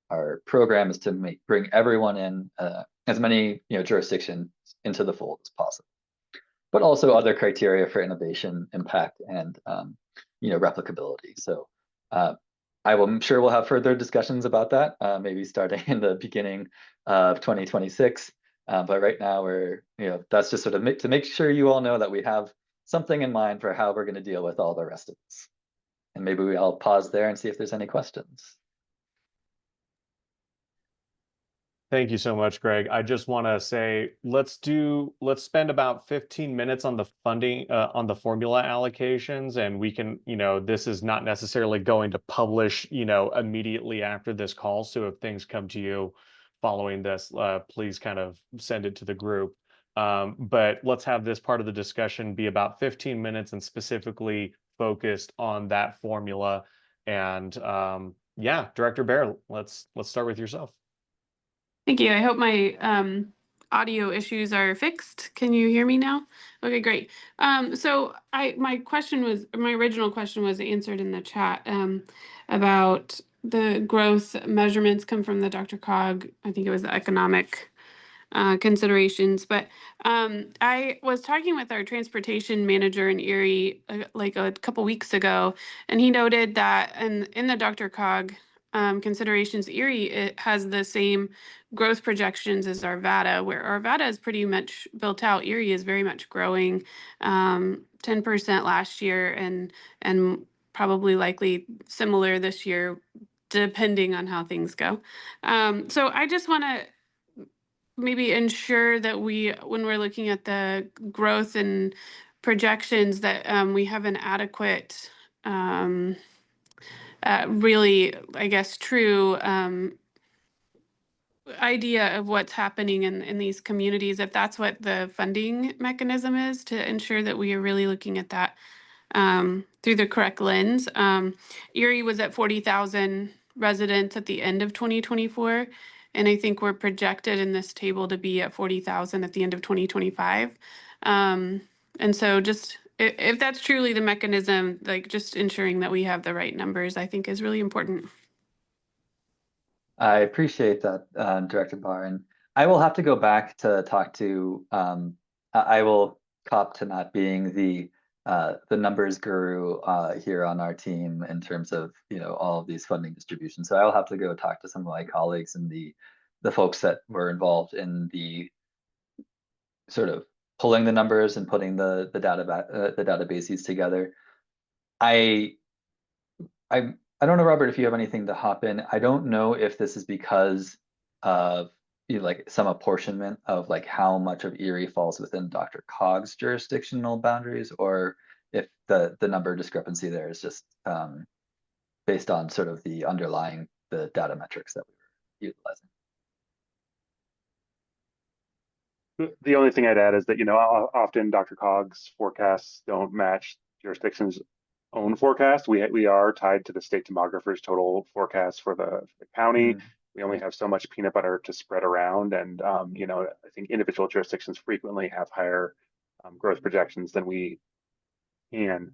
our program, is to bring everyone in, as many jurisdictions into the fold as possible, but also other criteria for innovation, impact, and replicability. So I'm sure we'll have further discussions about that, maybe starting in the beginning of 2026. But right now that's just sort of to make sure you all know that we have something in mind for how we're going to deal with all the rest of this. And maybe I'll pause there and see if there's any questions. Thank you so much, Greg. I just want to say, let's spend about 15 minutes on the funding, on the formula allocations, and we can, this is not necessarily going to publish, immediately after this call. So if things come to you following this, please kind of send it to the group. But let's have this part of the discussion be about 15 minutes and specifically focused on that formula. And yeah, Director Baer, let's start with yourself. Thank you. I hope my audio issues are fixed. Can you hear me now? Okay, great. So my original question was answered in the chat about the growth measurements come from the DRCOG. I think it was the economic considerations, but I was talking with our transportation manager in Erie like a couple weeks ago, and he noted that in the DRCOG considerations, Erie has the same growth projections as Arvada, where Arvada is pretty much built out. Erie is very much growing, 10% last year, and probably likely similar this year, depending on how things go. So I just want to maybe ensure that when we're looking at the growth and projections, that we have an adequate, really, I guess, true idea of what's happening in these communities, if that's what the funding mechanism is, to ensure that we are really looking at that through the correct lens. Erie was at 40,000 residents at the end of 2024. And I think we're projected in this table to be at 40,000 at the end of 2025. And so just if that's truly the mechanism, like just ensuring that we have the right numbers, I think is really important. I appreciate that, Director Barr. And I will have to go back to talk to, I will cop to not being the numbers guru here on our team in terms of all of these funding distributions. So I'll have to go talk to some of my colleagues and the folks that were involved in the sort of pulling the numbers and putting the databases together. I don't know, Robert, if you have anything to hop in. I don't know if this is because of like some apportionment of like how much of Erie falls within DRCOG's jurisdictional boundaries, or if the number discrepancy there is just based on sort of the underlying the data metrics that we were utilizing. The only thing I'd add is that, often DRCOG's forecasts don't match jurisdictions' own forecast. We are tied to the state demographer's total forecast for the county. Mm-hmm. We only have so much peanut butter to spread around. And, I think individual jurisdictions frequently have higher growth projections than we can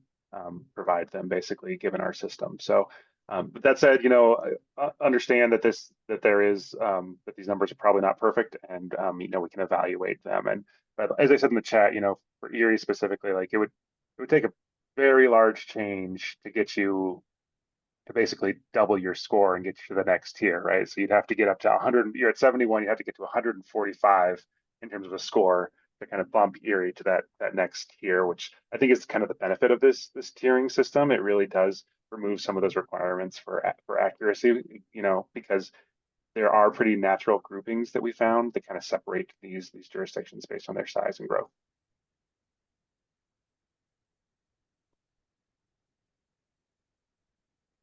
provide them, basically, given our system. So, but that said, understand that that these numbers are probably not perfect, and we can evaluate them. And but as I said in the chat, for Erie specifically, like it would take a very large change to get you to basically double your score and get you to the next tier, right? So you'd have to get up to 100. You're at 71. You have to get to 145 in terms of a score to kind of bump Erie to that next tier, which I think is kind of the benefit of this tiering system. It really does remove some of those requirements for accuracy, you know, because there are pretty natural groupings that we found that kind of separate these jurisdictions based on their size and growth.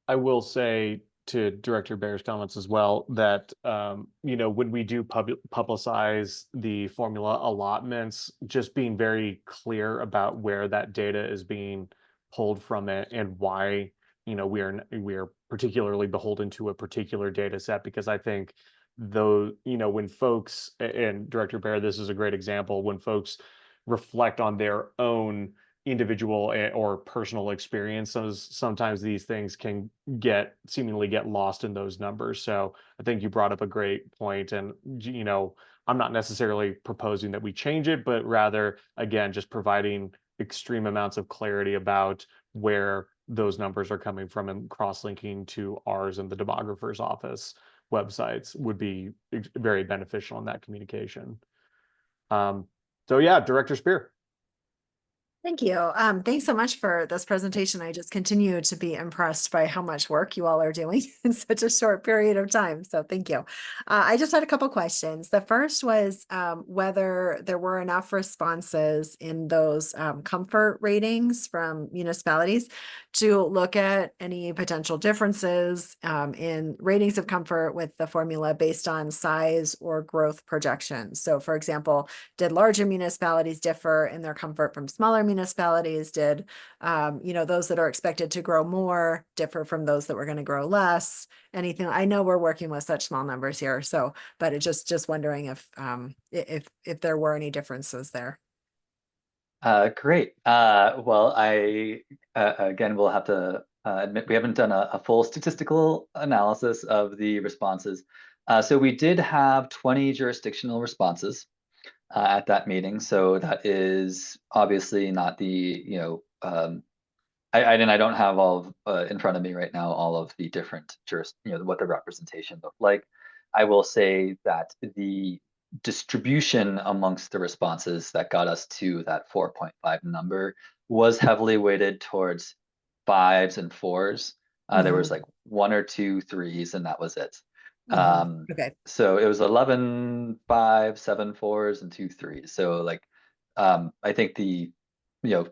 I will say to Director Bear's comments as well that you know, when we do publicize the formula allotments, just being very clear about where that data is being pulled from it and why, you know, we are particularly beholden to a particular data set, because I think though, you know, when folks, and Director Bear, this is a great example, when folks reflect on their own individual or personal experiences, sometimes these things can seemingly get lost in those numbers. So I think you brought up a great point, and you know, I'm not necessarily proposing that we change it, but rather, again, just providing extreme amounts of clarity about where those numbers are coming from and cross-linking to ours and the demographer's office websites would be very beneficial in that communication. So yeah, Director Spear. Thank you. Thanks so much for this presentation. I just continue to be impressed by how much work you all are doing in such a short period of time. So thank you. I just had a couple questions. The first was whether there were enough responses in those comfort ratings from municipalities to look at any potential differences in ratings of comfort with the formula based on size or growth projections. So for example, did larger municipalities differ in their comfort from smaller municipalities? Did you know, those that are expected to grow more differ from those that were going to grow less? Anything? I know we're working with such small numbers here, so but it just wondering if there were any differences there. Great. Well, I again will have to admit we haven't done a full statistical analysis of the responses. So we did have 20 jurisdictional responses at that meeting. So that is obviously not the, you know, I don't have all of in front of me right now all of the different you know, what the representation looked like. I will say that the distribution amongst the responses that got us to that 4.5 number was heavily weighted towards 5s and 4s. There was like 1 or 2 3s, and that was it. Okay. So it was 11 5, 7 4s, and 2 3s. So like, I think the, you know,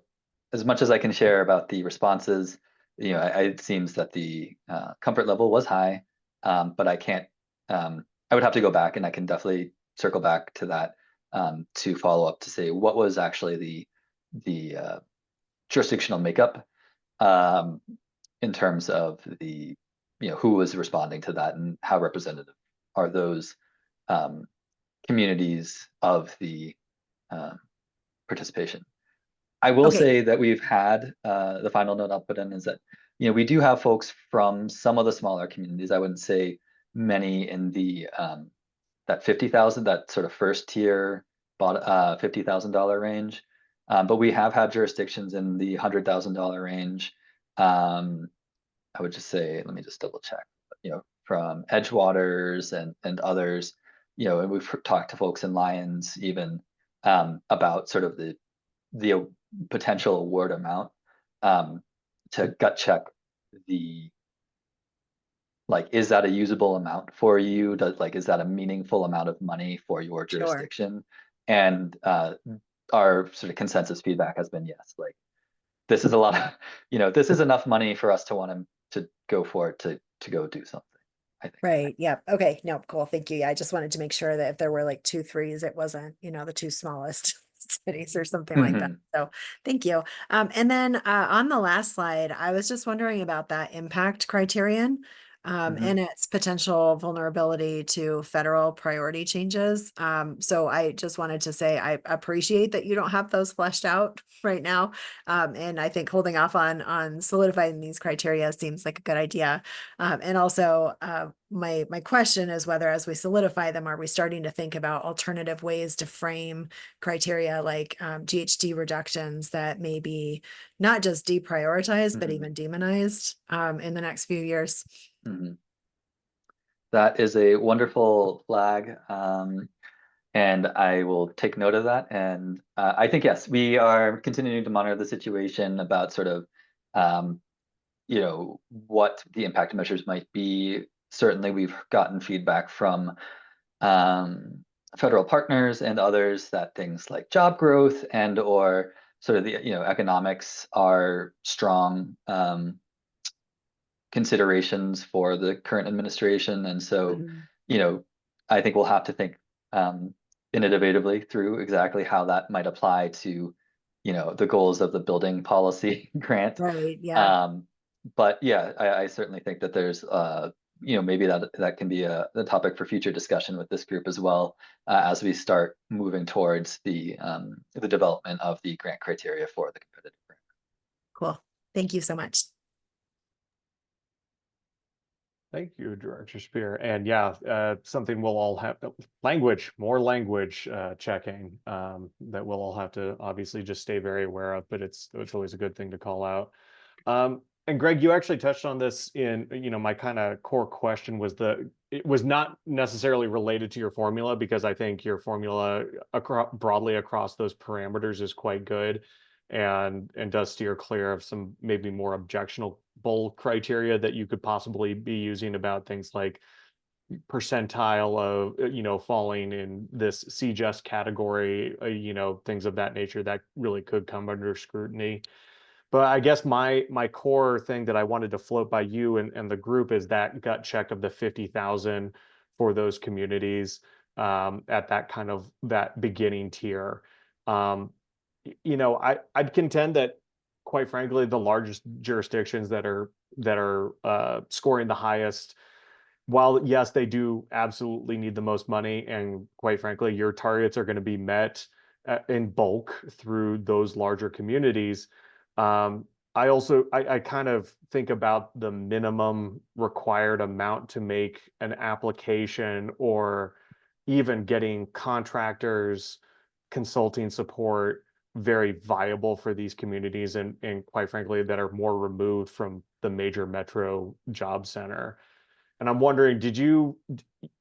as much as I can share about the responses, you know, it seems that the comfort level was high, but I can't. I would have to go back, and I can definitely circle back to that to follow up to say what was actually the jurisdictional makeup in terms of the, you know, who was responding to that and how representative are those communities of the participation. I will say that we've had the final note I'll put in is that, you know, we do have folks from some of the smaller communities. I wouldn't say many in the that 50,000, that sort of first tier $50,000 range, but we have had jurisdictions in the $100,000 range. I would just say, let me just double check, you know, from Edgewaters and others, you know, and we've talked to folks in Lyons even about sort of the potential award amount to gut check the, like, is that a usable amount for you? Is that a meaningful amount of money for your jurisdiction? And our sort of consensus feedback has been yes, like this is a lot of, you know, this is enough money for us to want to go for it to go do something, I think. Right. Yeah. Okay. No, cool. Thank you. Yeah, I just wanted to make sure that if there were like 2 3s, it wasn't, you know, the 2 smallest cities or something like that. So thank you. And then on the last slide, I was just wondering about that impact criterion and its potential vulnerability to federal priority changes. So I just wanted to say I appreciate that you don't have those fleshed out right now. And I think holding off on solidifying these criteria seems like a good idea. And also my question is whether as we solidify them, are we starting to think about alternative ways to frame criteria like GHG reductions that may be not just deprioritized, but even demonized in the next few years? That is a wonderful flag. And I will take note of that. And I think, yes, we are continuing to monitor the situation about sort of what the impact measures might be. Certainly, we've gotten feedback from federal partners and others that things like job growth and or sort of the economics are strong considerations for the current administration. And so, I think we'll have to think innovatively through exactly how that might apply to, the goals of the building policy grant. Right. Yeah. But yeah, I certainly think that there's, maybe that can be a topic for future discussion with this group as well, as we start moving towards the development of the grant criteria for the competitive grant. Cool. Thank you so much. Thank you, Director Spear. And yeah, something we'll all have more language checking that we'll all have to obviously just stay very aware of, but it's always a good thing to call out. And Greg, you actually touched on this in, my kind of core question was it was not necessarily related to your formula, because I think your formula broadly across those parameters is quite good and does steer clear of some maybe more objectionable criteria that you could possibly be using about things like percentile of, falling in this CJUST category, things of that nature that really could come under scrutiny. But I guess my core thing that I wanted to float by you and the group is that gut check of the 50,000 for those communities at that kind of that beginning tier. I'd contend that, quite frankly, the largest jurisdictions that are scoring the highest, while yes, they do absolutely need the most money, and quite frankly, your targets are going to be met in bulk through those larger communities. I kind of think about the minimum required amount to make an application or even getting contractors, consulting support very viable for these communities and quite frankly, that are more removed from the major metro job center. And I'm wondering,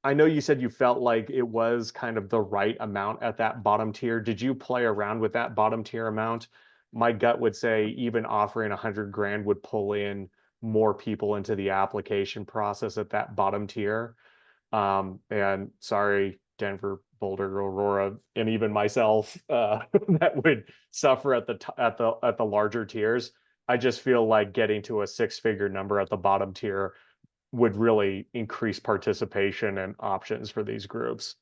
I know you said you felt like it was kind of the right amount at that bottom tier. Did you play around with that bottom tier amount? My gut would say even offering 100 grand would pull in more people into the application process at that bottom tier. And sorry, Denver, Boulder, Aurora, and even myself, that would suffer at the larger tiers. I just feel like getting to a 6-figure number at the bottom tier would really increase participation and options for these groups.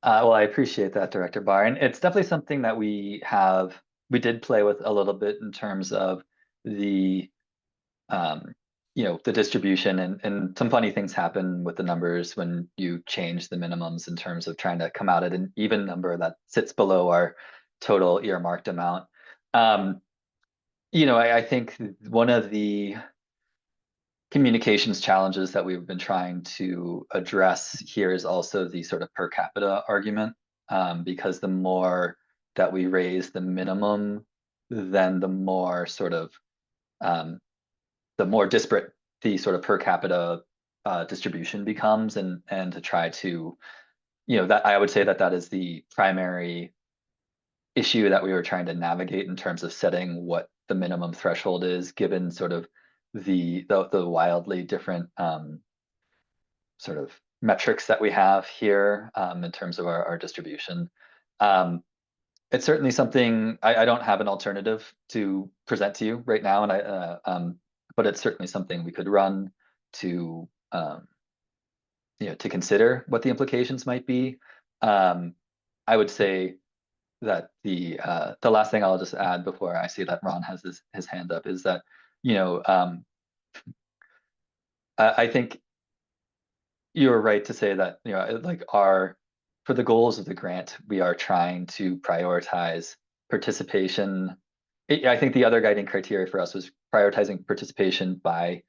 Well, I appreciate that, Director Barr. And it's definitely something that we did play with a little bit in terms of the, the distribution, and some funny things happen with the numbers when you change the minimums in terms of trying to come out at an even number that sits below our total earmarked amount. I think one of the communications challenges that we've been trying to address here is also the sort of per capita argument, because the more that we raise the minimum, then the more sort of the more disparate the sort of per capita distribution becomes, and to try to, that I would say that is the primary issue that we were trying to navigate in terms of setting what the minimum threshold is, given sort of the wildly different sort of metrics that we have here in terms of our distribution. It's certainly something I don't have an alternative to present to you right now, and but it's certainly something we could run to to consider what the implications might be. I would say that the last thing I'll just add before I see that Ron has his hand up is that I think you're right to say that like for the goals of the grant, we are trying to prioritize participation. I think the other guiding criteria for us was prioritizing participation by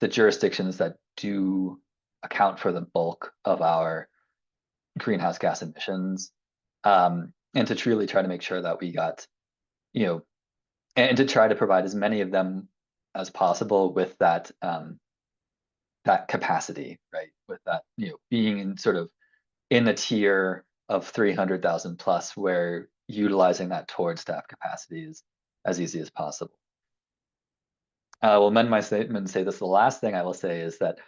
the jurisdictions that do account for the bulk of our greenhouse gas emissions, and to truly try to make sure that we got, and to try to provide as many of them as possible with that that capacity, right? With that, being in sort of in the tier of 300,000 plus, where utilizing that towards staff capacity is as easy as possible. I will amend my statement and say this. The last thing I will say is that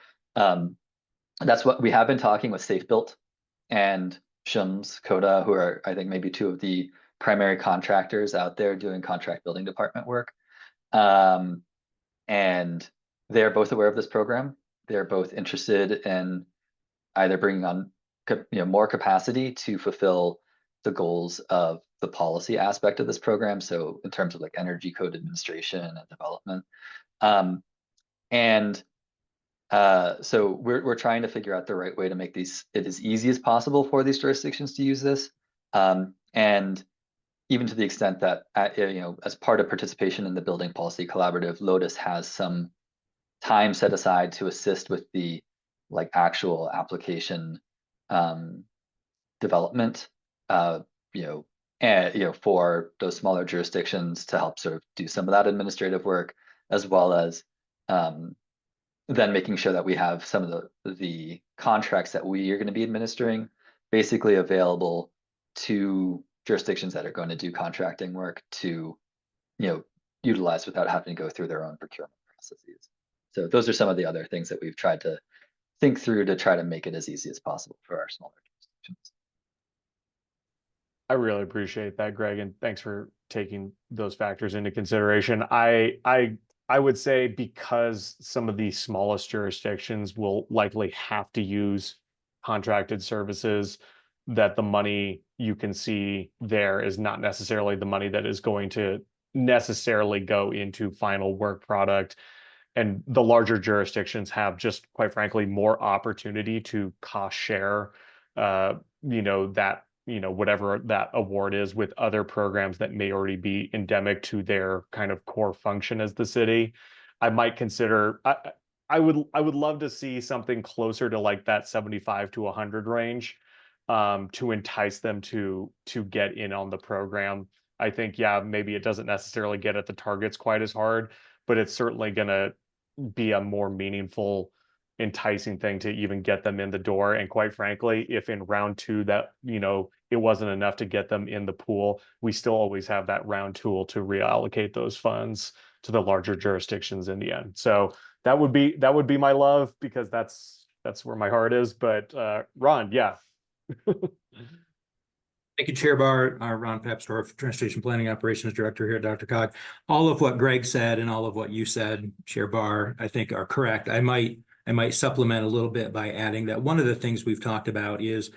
that's what we have been talking with Safe Built and SHIMS, Coda, who are, I think, maybe two of the primary contractors out there doing contract building department work. And they're both aware of this program. They're both interested in either bringing on more capacity to fulfill the goals of the policy aspect of this program. So in terms of like energy code administration and development. So we're trying to figure out the right way to make it as easy as possible for these jurisdictions to use this. And even to the extent that, as part of participation in the Building Policy Collaborative, Lotus has some time set aside to assist with the actual application development, for those smaller jurisdictions to help sort of do some of that administrative work, as well as then making sure that we have some of the contracts that we are going to be administering basically available to jurisdictions that are going to do contracting work to, utilize without having to go through their own procurement processes. So those are some of the other things that we've tried to think through to try to make it as easy as possible for our smaller jurisdictions. I really appreciate that, Greg, and thanks for taking those factors into consideration. I would say because some of the smallest jurisdictions will likely have to use contracted services, that the money you can see there is not necessarily the money that is going to necessarily go into final work product. And the larger jurisdictions have just, quite frankly, more opportunity to cost share, whatever that award is with other programs that may already be endemic to their kind of core function as the city. I might consider, I would love to see something closer to like that 75 to 100 range, to entice them to get in on the program. I think, yeah, maybe it doesn't necessarily get at the targets quite as hard, but it's certainly going to be a more meaningful, enticing thing to even get them in the door. And quite frankly, if in round two that, it wasn't enough to get them in the pool, we still always have that round tool to reallocate those funds to the larger jurisdictions in the end. So that would be my love, because that's where my heart is. But Ron, yeah. Thank you, Chair Bar, Ron Papsdorf, Transportation Planning Operations Director here at DRCOG. All of what Greg said and all of what you said, Chair Bar, I think are correct. I might supplement a little bit by adding that one of the things we've talked about is,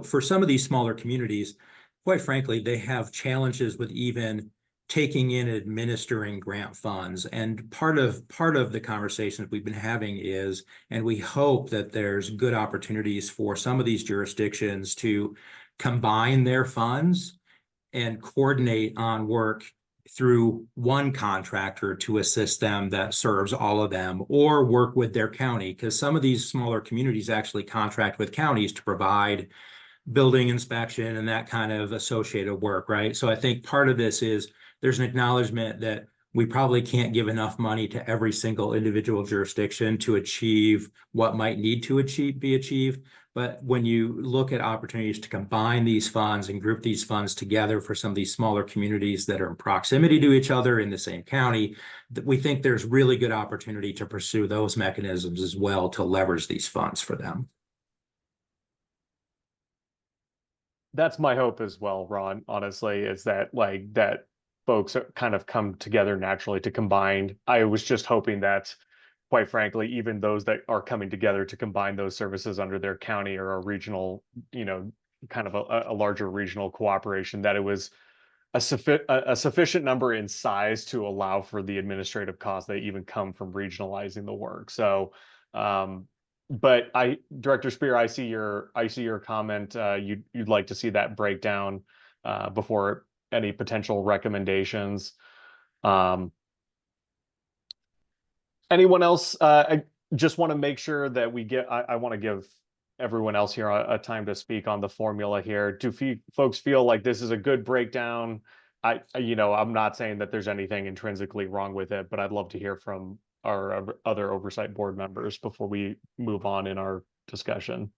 for some of these smaller communities, quite frankly, they have challenges with even taking in and administering grant funds. And part of the conversations we've been having is, and we hope that there's good opportunities for some of these jurisdictions to combine their funds and coordinate on work through one contractor to assist them that serves all of them, or work with their county, because some of these smaller communities actually contract with counties to provide building inspection and that kind of associated work, right? So I think part of this is there's an acknowledgement that we probably can't give enough money to every single individual jurisdiction to achieve what might need to be achieved. But when you look at opportunities to combine these funds and group these funds together for some of these smaller communities that are in proximity to each other in the same county, we think there's really good opportunity to pursue those mechanisms as well to leverage these funds for them. That's my hope as well, Ron, honestly, is that that folks kind of come together naturally to combine. I was just hoping that, quite frankly, even those that are coming together to combine those services under their county or a regional, kind of a larger regional cooperation, that it was a sufficient number in size to allow for the administrative costs that even come from regionalizing the work. So, but Director Spear, I see your comment. You'd like to see that breakdown before any potential recommendations. Anyone else? I just want to make sure that we get. I want to give everyone else here a time to speak on the formula here. Do folks feel like this is a good breakdown? I'm not saying that there's anything intrinsically wrong with it, but I'd love to hear from our other oversight board members before we move on in our discussion.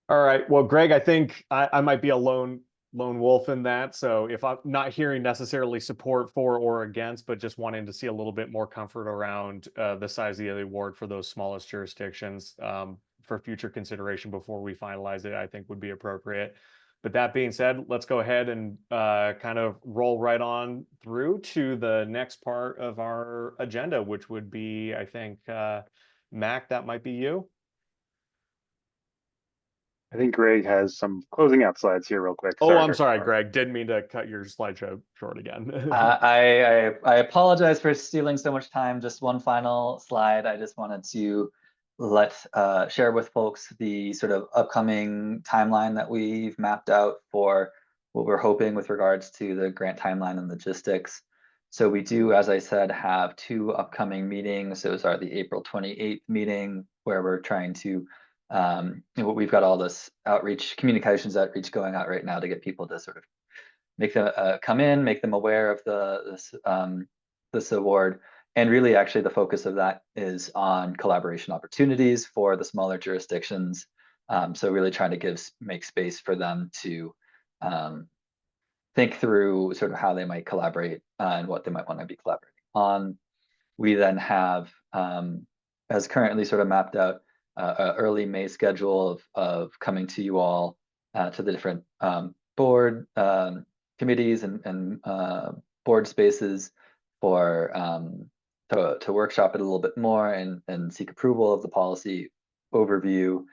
All right. Well, Greg, I think I might be a lone wolf in that. So if I'm not hearing necessarily support for or against, but just wanting to see a little bit more comfort around the size of the award for those smallest jurisdictions for future consideration before we finalize it, I think would be appropriate. But that being said, let's go ahead and kind of roll right on through to the next part of our agenda, which would be, I think, Mac, that might be you. I think Greg has some closing out slides here real quick. Oh, I'm sorry, Dr. Greg. Didn't mean to cut your slideshow short again. I apologize for stealing so much time. Just one final slide. I just wanted to share with folks the sort of upcoming timeline that we've mapped out for what we're hoping with regards to the grant timeline and logistics. So we do, as I said, have 2 upcoming meetings. Those are the April 28th meeting, where we're trying to we've got all this communications outreach going out right now to get people to sort of make them come in, make them aware of this award. And really, actually, the focus of that is on collaboration opportunities for the smaller jurisdictions. So really trying to make space for them to think through sort of how they might collaborate and what they might want to be collaborating on. We then have, as currently sort of mapped out, an early May schedule of coming to you all to the different board committees and board spaces for to workshop it a little bit more and seek approval of the policy overview,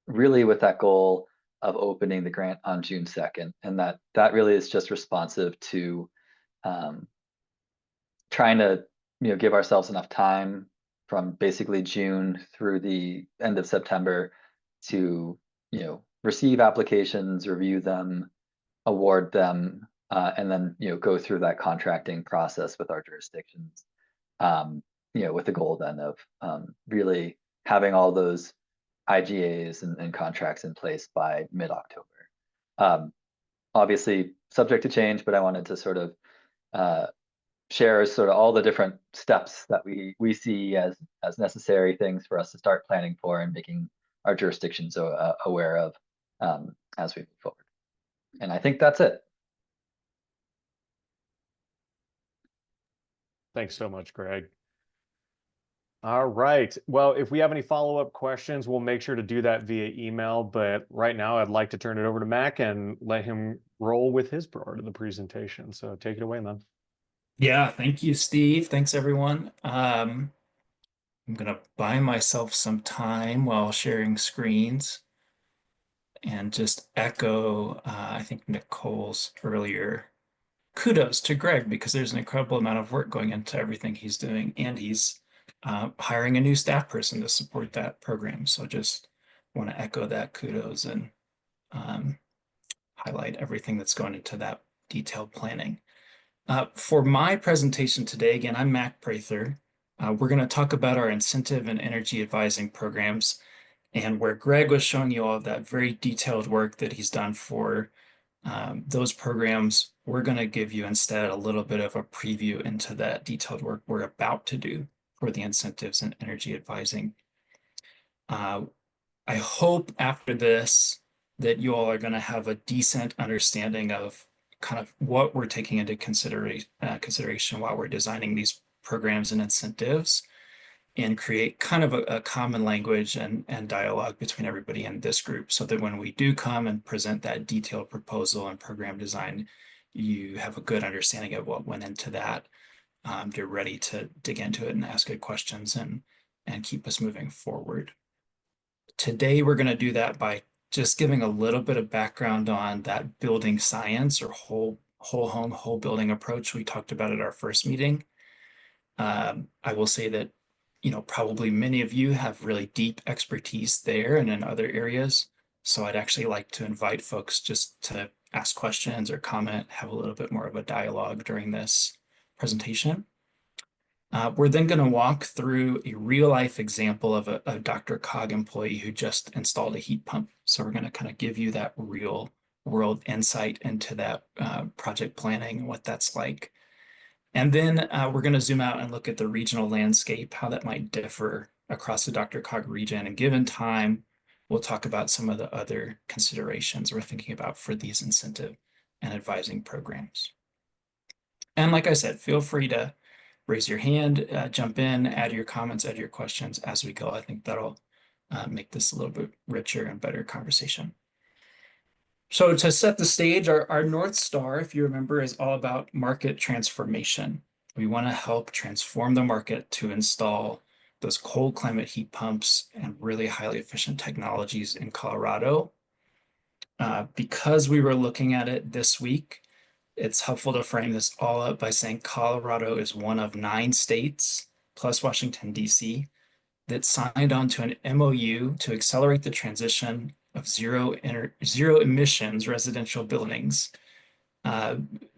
really with that goal of opening the grant on June 2nd. And that really is just responsive to trying to give ourselves enough time from basically June through the end of September to receive applications, review them, award them, and then go through that contracting process with our jurisdictions. With the goal then of really having all those IGAs and contracts in place by mid-October. Obviously subject to change, but I wanted to sort of share sort of all the different steps that we see as necessary things for us to start planning for and making our jurisdictions aware of as we move forward. And I think that's it. Thanks so much, Greg. All right. Well, if we have any follow-up questions, we'll make sure to do that via email. But right now, I'd like to turn it over to Mac and let him roll with his part of the presentation. So take it away, man. Yeah, thank you, Steve. Thanks, everyone. I'm going to buy myself some time while sharing screens and just echo, I think, Nicole's earlier kudos to Greg, because there's an incredible amount of work going into everything he's doing, and he's hiring a new staff person to support that program. So just want to echo that kudos and highlight everything that's going into that detailed planning. For my presentation today, again, I'm Mac Prather. We're going to talk about our incentive and energy advising programs, and where Greg was showing you all of that very detailed work that he's done for those programs, we're going to give you instead a little bit of a preview into that detailed work we're about to do for the incentives and energy advising. I hope after this that you all are going to have a decent understanding of kind of what we're taking into consideration while we're designing these programs and incentives, and create kind of a common language and dialogue between everybody in this group, so that when we do come and present that detailed proposal and program design, you have a good understanding of what went into that. You're ready to dig into it and ask good questions and keep us moving forward. Today, we're going to do that by just giving a little bit of background on that building science or whole home, whole building approach we talked about at our first meeting. I will say that probably many of you have really deep expertise there and in other areas. So I'd actually like to invite folks just to ask questions or comment, have a little bit more of a dialogue during this presentation. We're then going to walk through a real life example of a DRCOG employee who just installed a heat pump. So we're going to kind of give you that real world insight into that project planning and what that's like. And then we're going to zoom out and look at the regional landscape, how that might differ across the DRCOG region. And given time, we'll talk about some of the other considerations we're thinking about for these incentive and advising programs. And like I said, feel free to raise your hand, jump in, add your comments, add your questions as we go. I think that'll make this a little bit richer and better conversation. So to set the stage, our North Star, if you remember, is all about market transformation. We want to help transform the market to install those cold climate heat pumps and really highly efficient technologies in Colorado. Because we were looking at it this week, it's helpful to frame this all up by saying Colorado is one of 9 states, plus Washington, D.C., that signed on to an MOU to accelerate the transition of zero emissions residential buildings.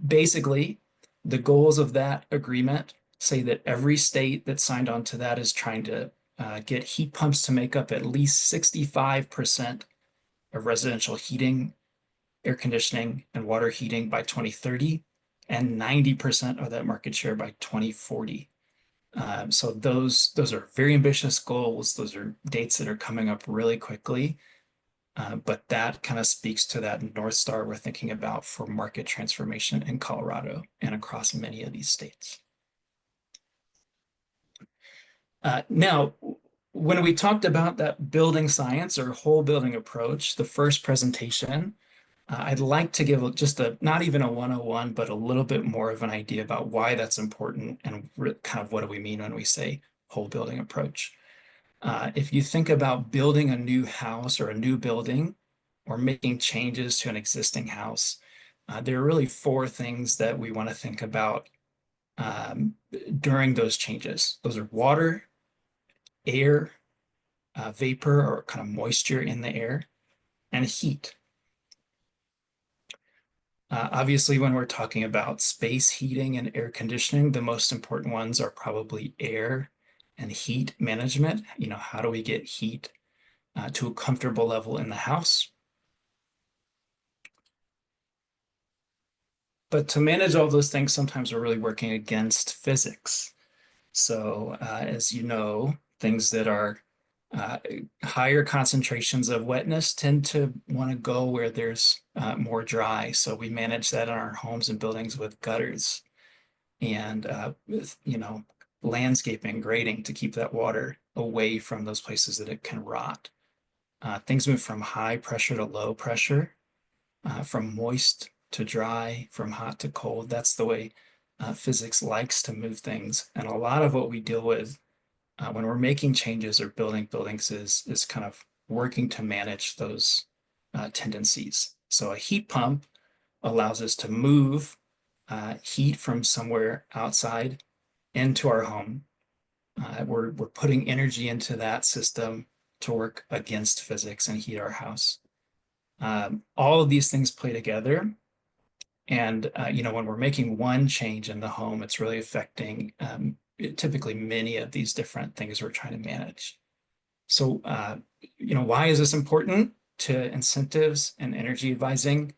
Basically, the goals of that agreement say that every state that signed on to that is trying to get heat pumps to make up at least 65% of residential heating, air conditioning, and water heating by 2030, and 90% of that market share by 2040. So those are very ambitious goals. Those are dates that are coming up really quickly. But that kind of speaks to that North Star we're thinking about for market transformation in Colorado and across many of these states. Now, when we talked about that building science or whole building approach, the first presentation, I'd like to give just not even a 101, but a little bit more of an idea about why that's important and kind of what do we mean when we say whole building approach. If you think about building a new house or a new building or making changes to an existing house, there are really 4 things that we want to think about during those changes. Those are water, air, vapor or kind of moisture in the air, and heat. Obviously, when we're talking about space heating and air conditioning, the most important ones are probably air and heat management. You know, how do we get heat to a comfortable level in the house? But to manage all those things, sometimes we're really working against physics. So as you know, things that are higher concentrations of wetness tend to want to go where there's more dry. So we manage that in our homes and buildings with gutters and with, landscaping, grading to keep that water away from those places that it can rot. Things move from high pressure to low pressure, from moist to dry, from hot to cold. That's the way physics likes to move things. And a lot of what we deal with when we're making changes or building buildings is kind of working to manage those tendencies. So a heat pump allows us to move heat from somewhere outside into our home. We're putting energy into that system to work against physics and heat our house. All of these things play together. And, when we're making one change in the home, it's really affecting typically many of these different things we're trying to manage. So, why is this important to incentives and energy advising?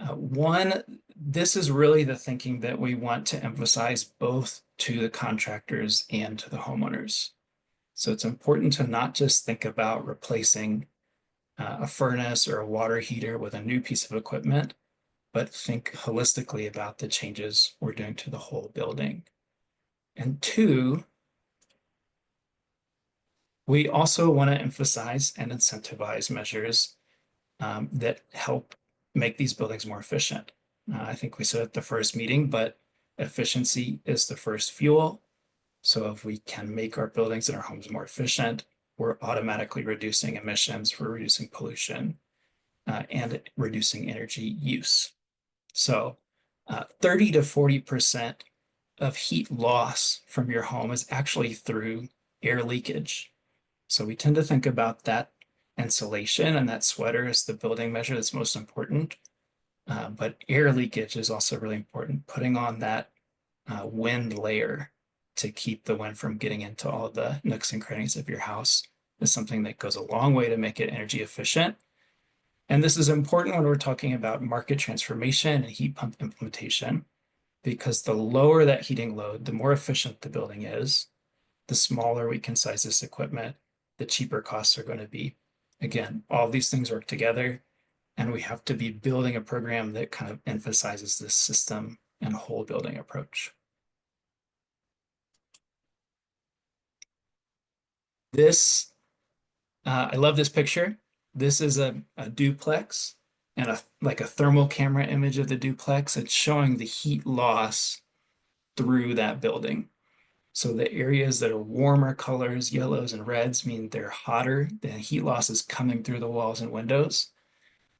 One, this is really the thinking that we want to emphasize both to the contractors and to the homeowners. So it's important to not just think about replacing a furnace or a water heater with a new piece of equipment, but think holistically about the changes we're doing to the whole building. And 2, we also want to emphasize and incentivize measures that help make these buildings more efficient. I think we said at the first meeting, but efficiency is the first fuel. So if we can make our buildings and our homes more efficient, we're automatically reducing emissions, we're reducing pollution, and reducing energy use. So 30 to 40% of heat loss from your home is actually through air leakage. So we tend to think about that insulation and that sweater as the building measure that's most important. But air leakage is also really important. Putting on that wind layer to keep the wind from getting into all the nooks and crannies of your house is something that goes a long way to make it energy efficient. And this is important when we're talking about market transformation and heat pump implementation, because the lower that heating load, the more efficient the building is, the smaller we can size this equipment, the cheaper costs are going to be. Again, all these things work together, and we have to be building a program that kind of emphasizes this system and whole building approach. This, I love this picture. This is a duplex and like a thermal camera image of the duplex. It's showing the heat loss through that building. So the areas that are warmer colors, yellows and reds, mean they're hotter. The heat loss is coming through the walls and windows.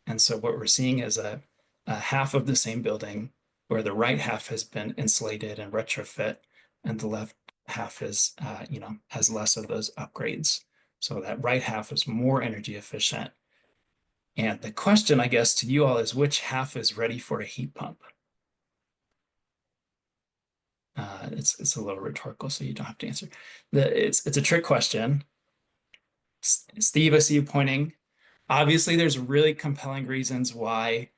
And so what we're seeing is a half of the same building where the right half has been insulated and retrofit, and the left half is, has less of those upgrades. So that right half is more energy efficient. And the question, I guess, to you all is which half is ready for a heat pump? It's a little rhetorical, so you don't have to answer. It's a trick question. Steve, I see you pointing. Obviously, there's really compelling reasons why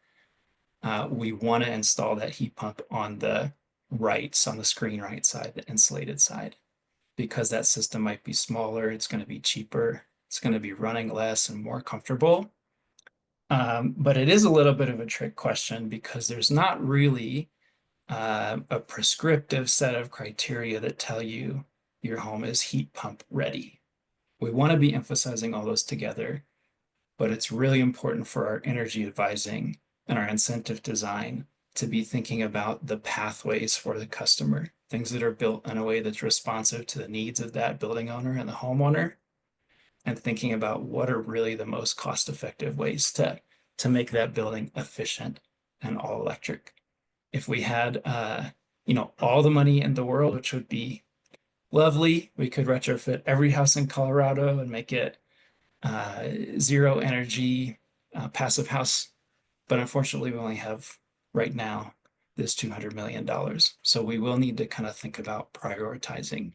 we want to install that heat pump on the rights, on the screen right side, the insulated side, because that system might be smaller, it's going to be cheaper, it's going to be running less and more comfortable. But it is a little bit of a trick question because there's not really a prescriptive set of criteria that tell you your home is heat pump ready. We want to be emphasizing all those together, but it's really important for our energy advising and our incentive design to be thinking about the pathways for the customer, things that are built in a way that's responsive to the needs of that building owner and the homeowner, and thinking about what are really the most cost-effective ways to make that building efficient and all electric. If we had, all the money in the world, which would be lovely, we could retrofit every house in Colorado and make it zero energy passive house. But unfortunately, we only have right now this $200 million. So we will need to kind of think about prioritizing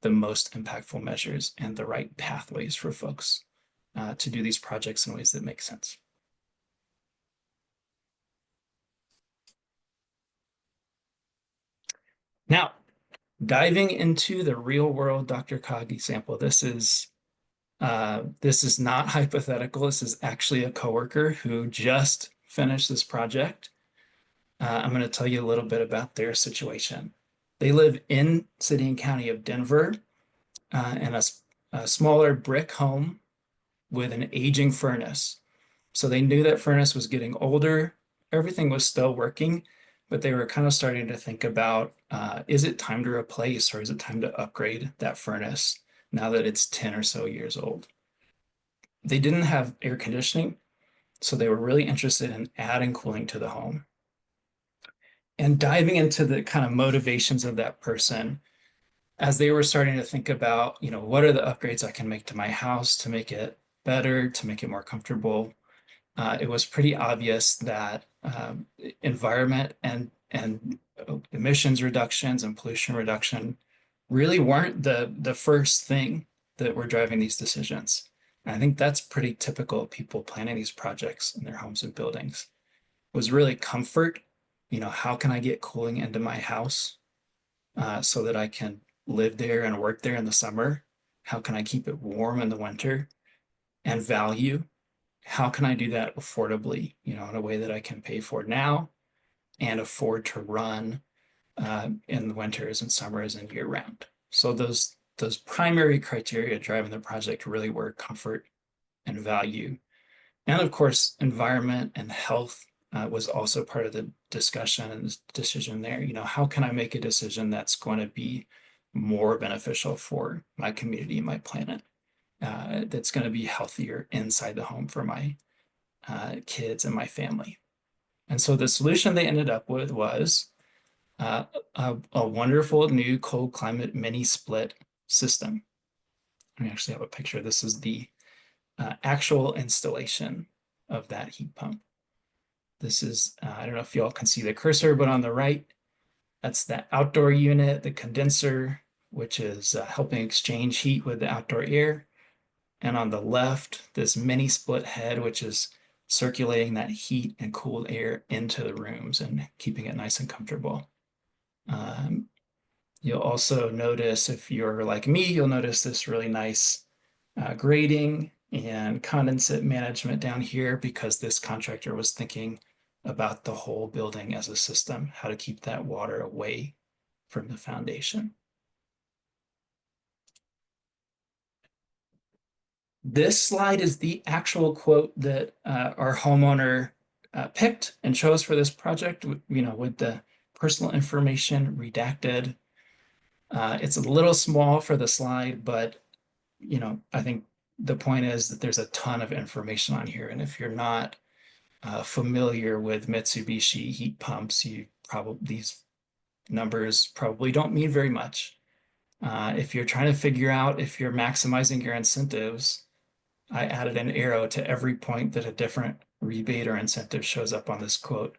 the most impactful measures and the right pathways for folks to do these projects in ways that make sense. Now, diving into the real world DRCOG example, this is not hypothetical. This is actually a coworker who just finished this project. I'm going to tell you a little bit about their situation. They live in city and county of Denver in a smaller brick home with an aging furnace. So they knew that furnace was getting older. Everything was still working, but they were kind of starting to think about, is it time to replace or is it time to upgrade that furnace now that it's 10 or so years old? They didn't have air conditioning, so they were really interested in adding cooling to the home. And diving into the kind of motivations of that person, as they were starting to think about, what are the upgrades I can make to my house to make it better, to make it more comfortable, it was pretty obvious that environment and emissions reductions and pollution reduction really weren't the first thing that were driving these decisions. And I think that's pretty typical of people planning these projects in their homes and buildings. It was really comfort. How can I get cooling into my house so that I can live there and work there in the summer? How can I keep it warm in the winter? And value. How can I do that affordably, in a way that I can pay for now and afford to run in the winters and summers and year round? So those primary criteria driving the project really were comfort and value. And of course, environment and health was also part of the discussion and the decision there. How can I make a decision that's going to be more beneficial for my community and my planet? That's going to be healthier inside the home for my kids and my family. And so the solution they ended up with was a wonderful new cold climate mini split system. I actually have a picture. This is the actual installation of that heat pump. This is, I don't know if you all can see the cursor, but on the right, that's the outdoor unit, the condenser, which is helping exchange heat with the outdoor air. And on the left, this mini split head, which is circulating that heat and cooled air into the rooms and keeping it nice and comfortable. You'll also notice, if you're like me, you'll notice this really nice grating and condensate management down here, because this contractor was thinking about the whole building as a system, how to keep that water away from the foundation. This slide is the actual quote that our homeowner picked and chose for this project, with the personal information redacted. It's a little small for the slide, but I think the point is that there's a ton of information on here. And if you're not familiar with Mitsubishi heat pumps, these numbers probably don't mean very much. If you're trying to figure out if you're maximizing your incentives, I added an arrow to every point that a different rebate or incentive shows up on this quote,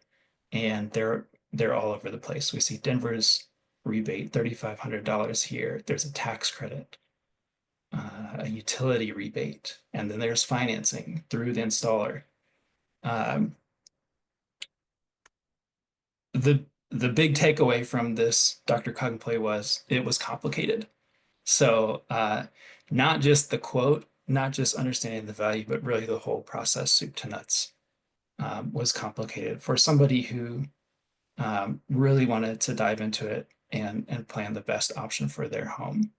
and they're all over the place. We see Denver's rebate, $3,500 here. There's a tax credit, a utility rebate, and then there's financing through the installer. The big takeaway from this DRCOG play was it was complicated. So not just the quote, not just understanding the value, but really the whole process, soup to nuts, was complicated for somebody who really wanted to dive into it and plan the best option for their home.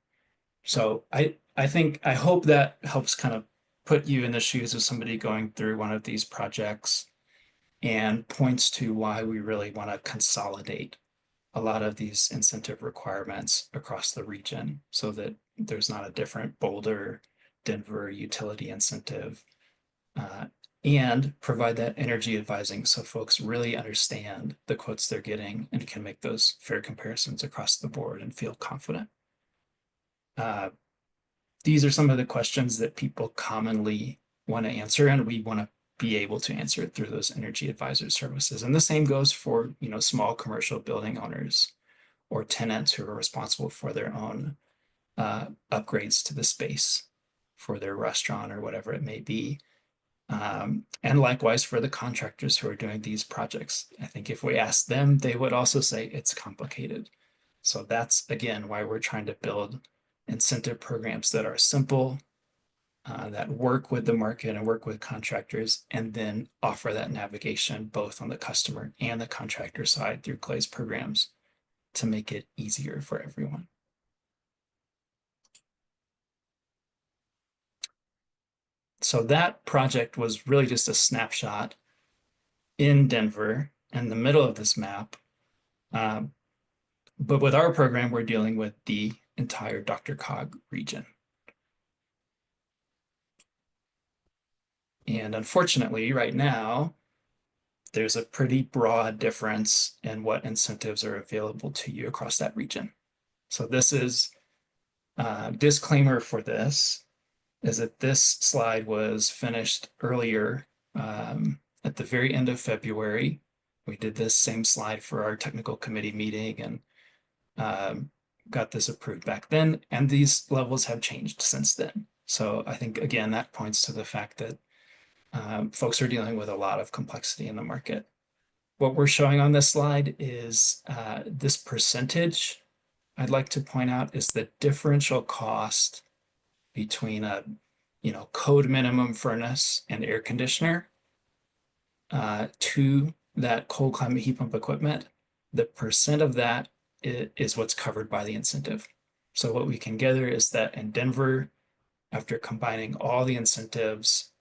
So I hope that helps kind of put you in the shoes of somebody going through one of these projects, and points to why we really want to consolidate a lot of these incentive requirements across the region, so that there's not a different Boulder, Denver utility incentive, and provide that energy advising so folks really understand the quotes they're getting and can make those fair comparisons across the board and feel confident. These are some of the questions that people commonly want to answer, and we want to be able to answer it through those energy advisor services. And the same goes for, small commercial building owners or tenants who are responsible for their own upgrades to the space for their restaurant or whatever it may be. And likewise for the contractors who are doing these projects. I think if we ask them, they would also say it's complicated. So that's, again, why we're trying to build incentive programs that are simple, that work with the market and work with contractors, and then offer that navigation both on the customer and the contractor side through Clay's programs to make it easier for everyone. So that project was really just a snapshot in Denver in the middle of this map. But with our program, we're dealing with the entire DRCOG region. And unfortunately, right now, there's a pretty broad difference in what incentives are available to you across that region. So this is a disclaimer for this, is that this slide was finished earlier at the very end of February. We did this same slide for our technical committee meeting and got this approved back then, and these levels have changed since then. So I think, again, that points to the fact that folks are dealing with a lot of complexity in the market. What we're showing on this slide is this percentage. I'd like to point out is the differential cost between a code minimum furnace and air conditioner to that cold climate heat pump equipment. The percent of that is what's covered by the incentive. So what we can gather is that in Denver, after combining all the incentives,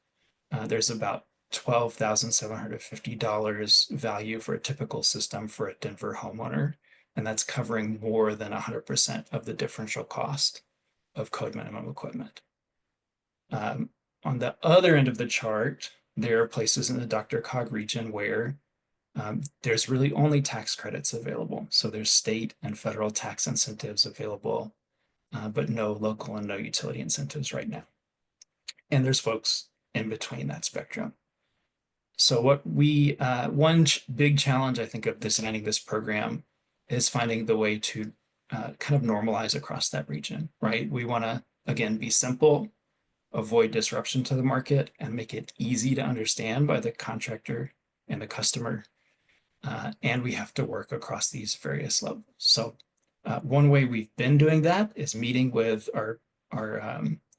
there's about $12,750 value for a typical system for a Denver homeowner, and that's covering more than 100% of the differential cost of code minimum equipment. On the other end of the chart, there are places in the DRCOG region where there's really only tax credits available. So there's state and federal tax incentives available, but no local and no utility incentives right now. And there's folks in between that spectrum. So what one big challenge, I think, of designing this program is finding the way to kind of normalize across that region, right? We want to, again, be simple, avoid disruption to the market, and make it easy to understand by the contractor and the customer. And we have to work across these various levels. So one way we've been doing that is meeting with our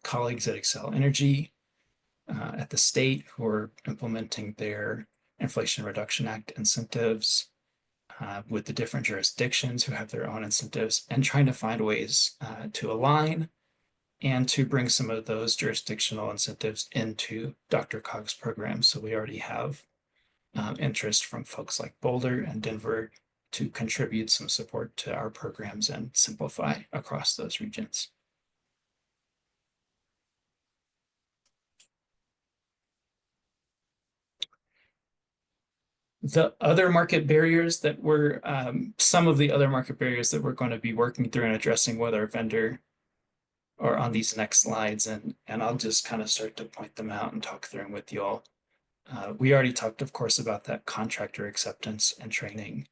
colleagues at Excel Energy, at the state who are implementing their Inflation Reduction Act incentives, with the different jurisdictions who have their own incentives, and trying to find ways to align and to bring some of those jurisdictional incentives into DRCOG's program. So we already have interest from folks like Boulder and Denver to contribute some support to our programs and simplify across those regions. The other market barriers that we're, some of the other market barriers that we're going to be working through and addressing with our vendor are on these next slides, and I'll just kind of start to point them out and talk through them with you all. We already talked, of course, about that contractor acceptance and training,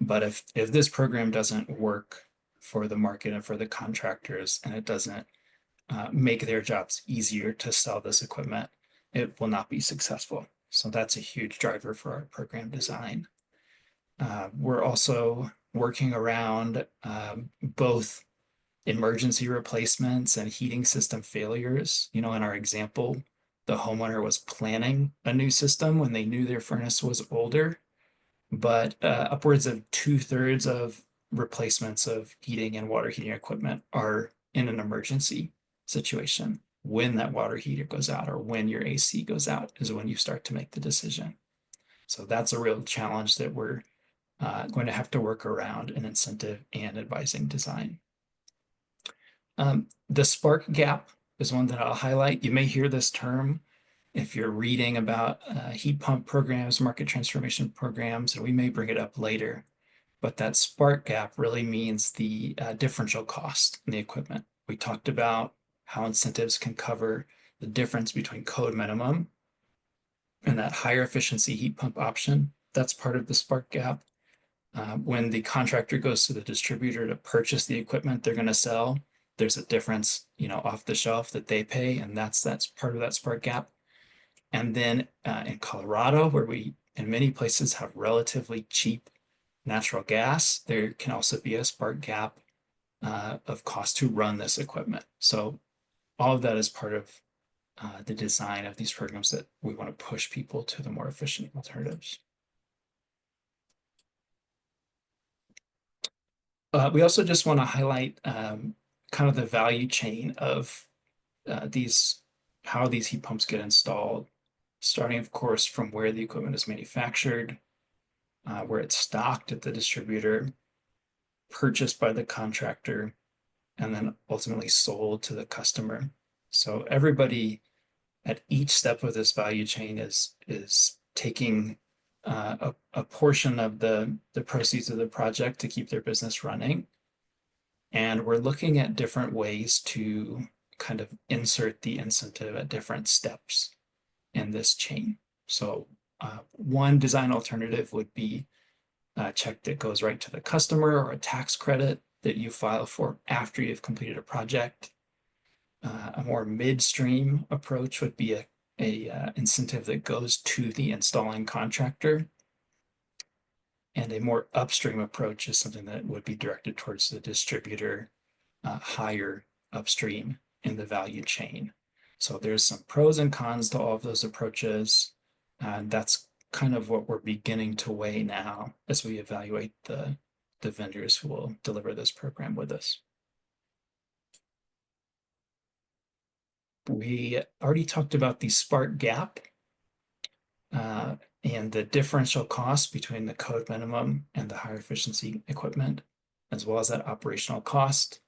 but if this program doesn't work for the market and for the contractors, and it doesn't make their jobs easier to sell this equipment, it will not be successful. So that's a huge driver for our program design. We're also working around both emergency replacements and heating system failures. You know, in our example, the homeowner was planning a new system when they knew their furnace was older, but upwards of 2/3 of replacements of heating and water heating equipment are in an emergency situation. When that water heater goes out or when your AC goes out is when you start to make the decision. So that's a real challenge that we're going to have to work around in incentive and advising design. The spark gap is one that I'll highlight. You may hear this term if you're reading about heat pump programs, market transformation programs, and we may bring it up later. But that spark gap really means the differential cost in the equipment. We talked about how incentives can cover the difference between code minimum and that higher efficiency heat pump option. That's part of the spark gap. When the contractor goes to the distributor to purchase the equipment they're going to sell, there's a difference, you know, off the shelf that they pay, and that's part of that spark gap. And then in Colorado, where we in many places have relatively cheap natural gas, there can also be a spark gap of cost to run this equipment. So all of that is part of the design of these programs, that we want to push people to the more efficient alternatives. We also just want to highlight kind of the value chain of how these heat pumps get installed, starting, of course, from where the equipment is manufactured, where it's stocked at the distributor, purchased by the contractor, and then ultimately sold to the customer. So everybody at each step of this value chain is taking a portion of the proceeds of the project to keep their business running. And we're looking at different ways to kind of insert the incentive at different steps in this chain. So one design alternative would be a check that goes right to the customer, or a tax credit that you file for after you've completed a project. A more midstream approach would be a incentive that goes to the installing contractor. And a more upstream approach is something that would be directed towards the distributor, higher upstream in the value chain. So there's some pros and cons to all of those approaches. And that's kind of what we're beginning to weigh now as we evaluate the vendors who will deliver this program with us. We already talked about the spark gap and the differential cost between the code minimum and the higher efficiency equipment, as well as that operational cost.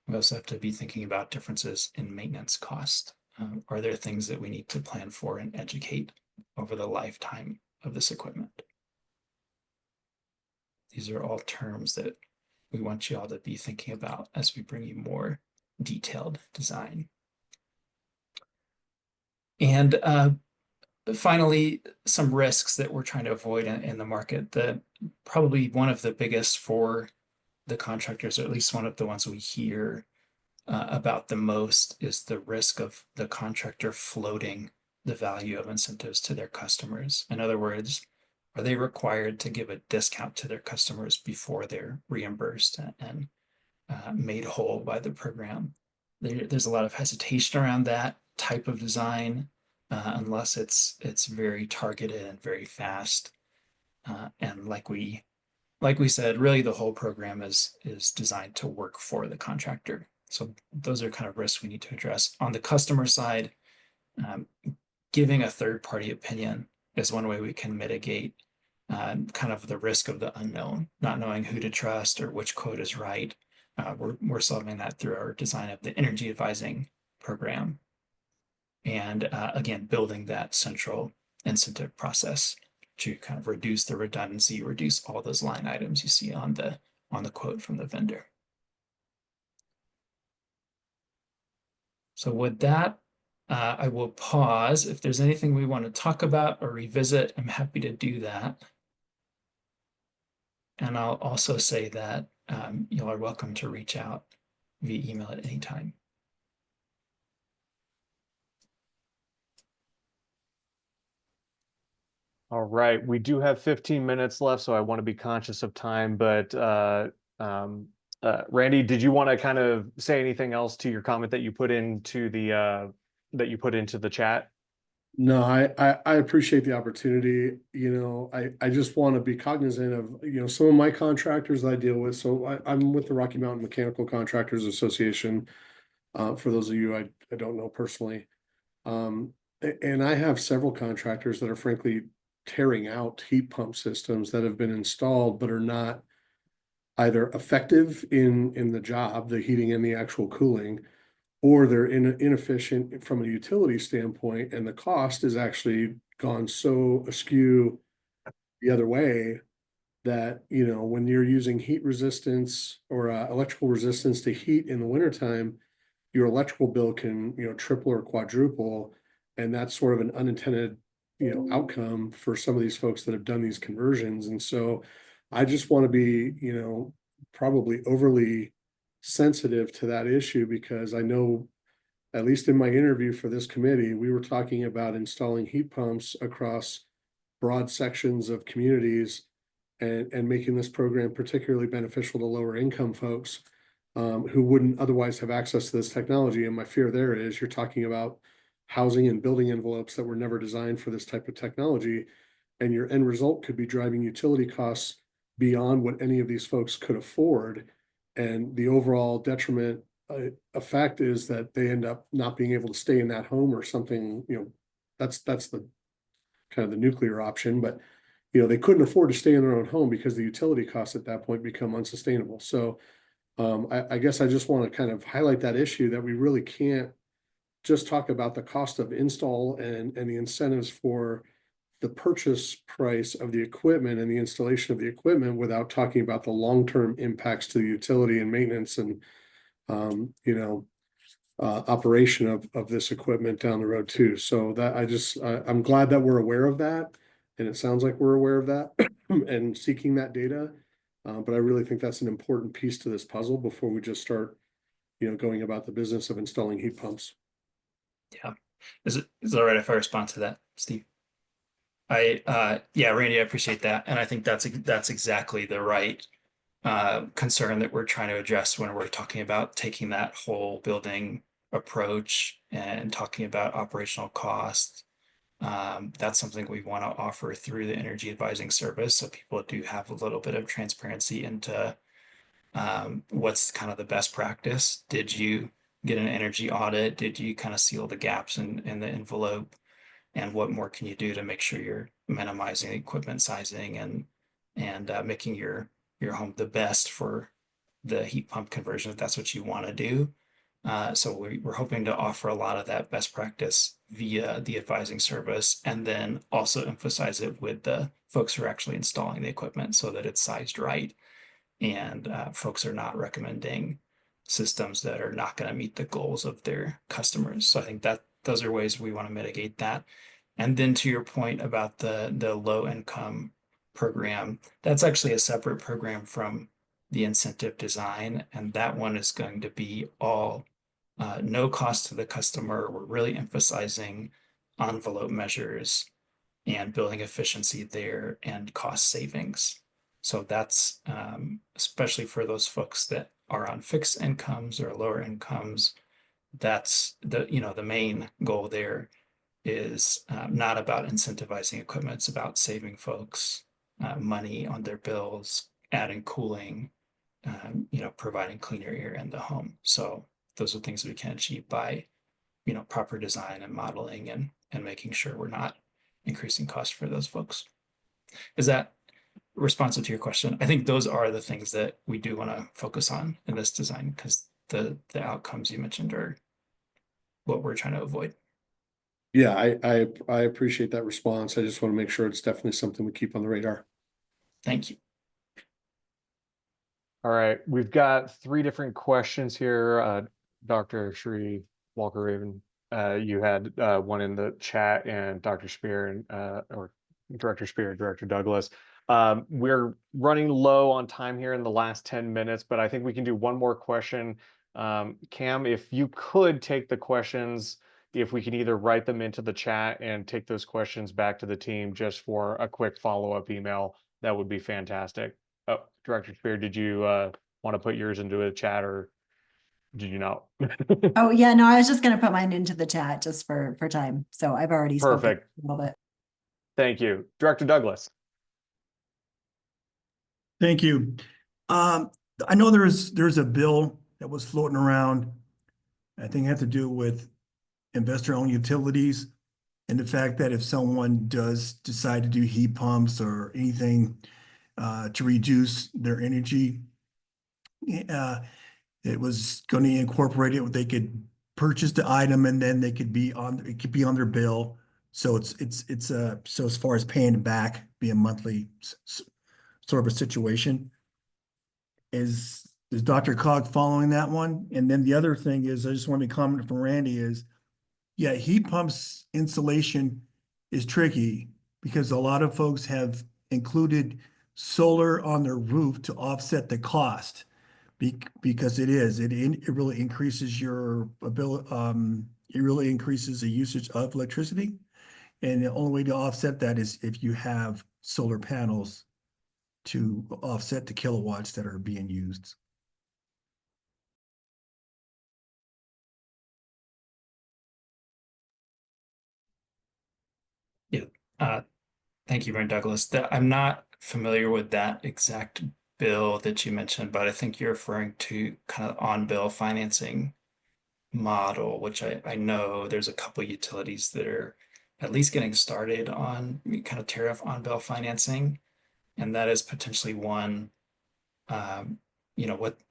We also have to be thinking about differences in maintenance cost. Are there things that we need to plan for and educate over the lifetime of this equipment? These are all terms that we want you all to be thinking about as we bring you more detailed design. And finally, some risks that we're trying to avoid in the market. Probably one of the biggest for the contractors, or at least one of the ones we hear about the most, is the risk of the contractor floating the value of incentives to their customers. In other words, are they required to give a discount to their customers before they're reimbursed and made whole by the program? There's a lot of hesitation around that type of design. unless it's very targeted and very fast. And like we said, really the whole program is designed to work for the contractor. So those are kind of risks we need to address. On the customer side, giving a third-party opinion is one way we can mitigate kind of the risk of the unknown, not knowing who to trust or which quote is right. We're solving that through our design of the energy advising program. And again, building that central incentive process to kind of reduce the redundancy, reduce all those line items you see on the quote from the vendor. So with that, I will pause. If there's anything we want to talk about or revisit, I'm happy to do that. And I'll also say that you all are welcome to reach out via email at any time. All right, we do have 15 minutes left, so I want to be conscious of time, but Randy, did you want to kind of say anything else to your comment that you put into the chat? No, I appreciate the opportunity. I just want to be cognizant of, some of my contractors I deal with. So I'm with the Rocky Mountain Mechanical Contractors Association. For those of you I don't know personally. And I have several contractors that are frankly tearing out heat pump systems that have been installed but are not either effective in the job, the heating and the actual cooling, or they're inefficient from a utility standpoint, and the cost is actually gone so askew the other way that, when you're using heat resistance or electrical resistance to heat in the wintertime, your electrical bill can, triple or quadruple. And that's sort of an unintended, outcome for some of these folks that have done these conversions. And so I just want to be, probably overly sensitive to that issue, because I know, at least in my interview for this committee, we were talking about installing heat pumps across broad sections of communities and making this program particularly beneficial to lower income folks who wouldn't otherwise have access to this technology. And my fear there is you're talking about housing and building envelopes that were never designed for this type of technology. And your end result could be driving utility costs beyond what any of these folks could afford. And the overall detriment effect is that they end up not being able to stay in that home or something, that's the kind of the nuclear option. But, they couldn't afford to stay in their own home because the utility costs at that point become unsustainable. So I guess I just want to kind of highlight that issue, that we really can't just talk about the cost of install and the incentives for the purchase price of the equipment and the installation of the equipment without talking about the long-term impacts to the utility and maintenance and, operation of this equipment down the road too. So that I'm glad that we're aware of that. And it sounds like we're aware of that and seeking that data. But I really think that's an important piece to this puzzle before we just start, going about the business of installing heat pumps. Yeah. Is it all right if I respond to that, Steve? Yeah, Randy, I appreciate that. And I think that's exactly the right concern that we're trying to address when we're talking about taking that whole building approach and talking about operational costs. That's something we want to offer through the energy advising service, so people do have a little bit of transparency into what's kind of the best practice. Did you get an energy audit? Did you kind of seal the gaps in the envelope? And what more can you do to make sure you're minimizing equipment sizing and making your home the best for the heat pump conversion if that's what you want to do. So we're hoping to offer a lot of that best practice via the advising service, and then also emphasize it with the folks who are actually installing the equipment so that it's sized right. And folks are not recommending systems that are not going to meet the goals of their customers. So I think that those are ways we want to mitigate that. And then to your point about the low income program, that's actually a separate program from the incentive design. And that one is going to be all no cost to the customer. We're really emphasizing envelope measures and building efficiency there and cost savings. So that's especially for those folks that are on fixed incomes or lower incomes. That's the main goal there is not about incentivizing equipment. It's about saving folks money on their bills, adding cooling, providing cleaner air in the home. So those are things we can achieve by, proper design and modeling and making sure we're not increasing costs for those folks. Is that responsive to your question? I think those are the things that we do want to focus on in this design, because the outcomes you mentioned are what we're trying to avoid. Yeah, I appreciate that response. I just want to make sure it's definitely something we keep on the radar. Thank you. All right, we've got 3 different questions here. Dr. Sri Walker Raven, you had one in the chat, and Dr. Spear and or Director Spear, Director Douglas. We're running low on time here in the last 10 minutes, but I think we can do one more question. Cam, if you could take the questions, if we can either write them into the chat and take those questions back to the team just for a quick follow-up email, that would be fantastic. Oh, Director Spear, did you want to put yours into a chat, or did you not? Oh, yeah, no, I was just going to put mine into the chat just for time. So I've already spoken Perfect. a little bit. Thank you. Director Douglas. Thank you. I know there's a bill that was floating around. I think it had to do with investor-owned utilities, and the fact that if someone does decide to do heat pumps or anything to reduce their energy, it was going to incorporate it. They could purchase the item and then it could be on their bill. So so as far as paying it back, be a monthly sort of a situation. Is DRCOG following that one? And then the other thing is, I just want to comment from Randy is, yeah, heat pumps installation is tricky because a lot of folks have included solar on their roof to offset the cost. Because it really increases your ability, it really increases the usage of electricity. And the only way to offset that is if you have solar panels to offset the kilowatts that are being used. Yeah, thank you, Mayor Douglas. I'm not familiar with that exact bill that you mentioned, but I think you're referring to kind of on-bill financing model, which I know there's a couple utilities that are at least getting started on kind of tariff on-bill financing, and that is potentially one.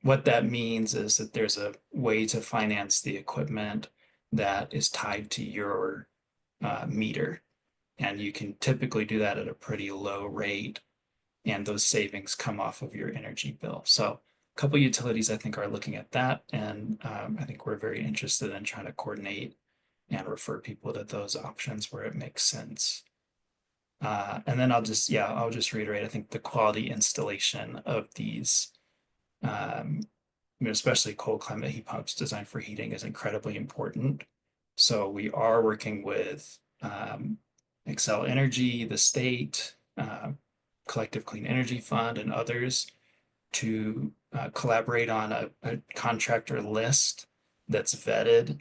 What that means is that there's a way to finance the equipment that is tied to your meter, and you can typically do that at a pretty low rate, and those savings come off of your energy bill. So a couple utilities I think are looking at that, and I think we're very interested in trying to coordinate and refer people to those options where it makes sense. And then I'll just reiterate, I think the quality installation of these, especially cold climate heat pumps designed for heating, is incredibly important. So we are working with Excel Energy, the state, Collective Clean Energy Fund, and others to collaborate on a contractor list that's vetted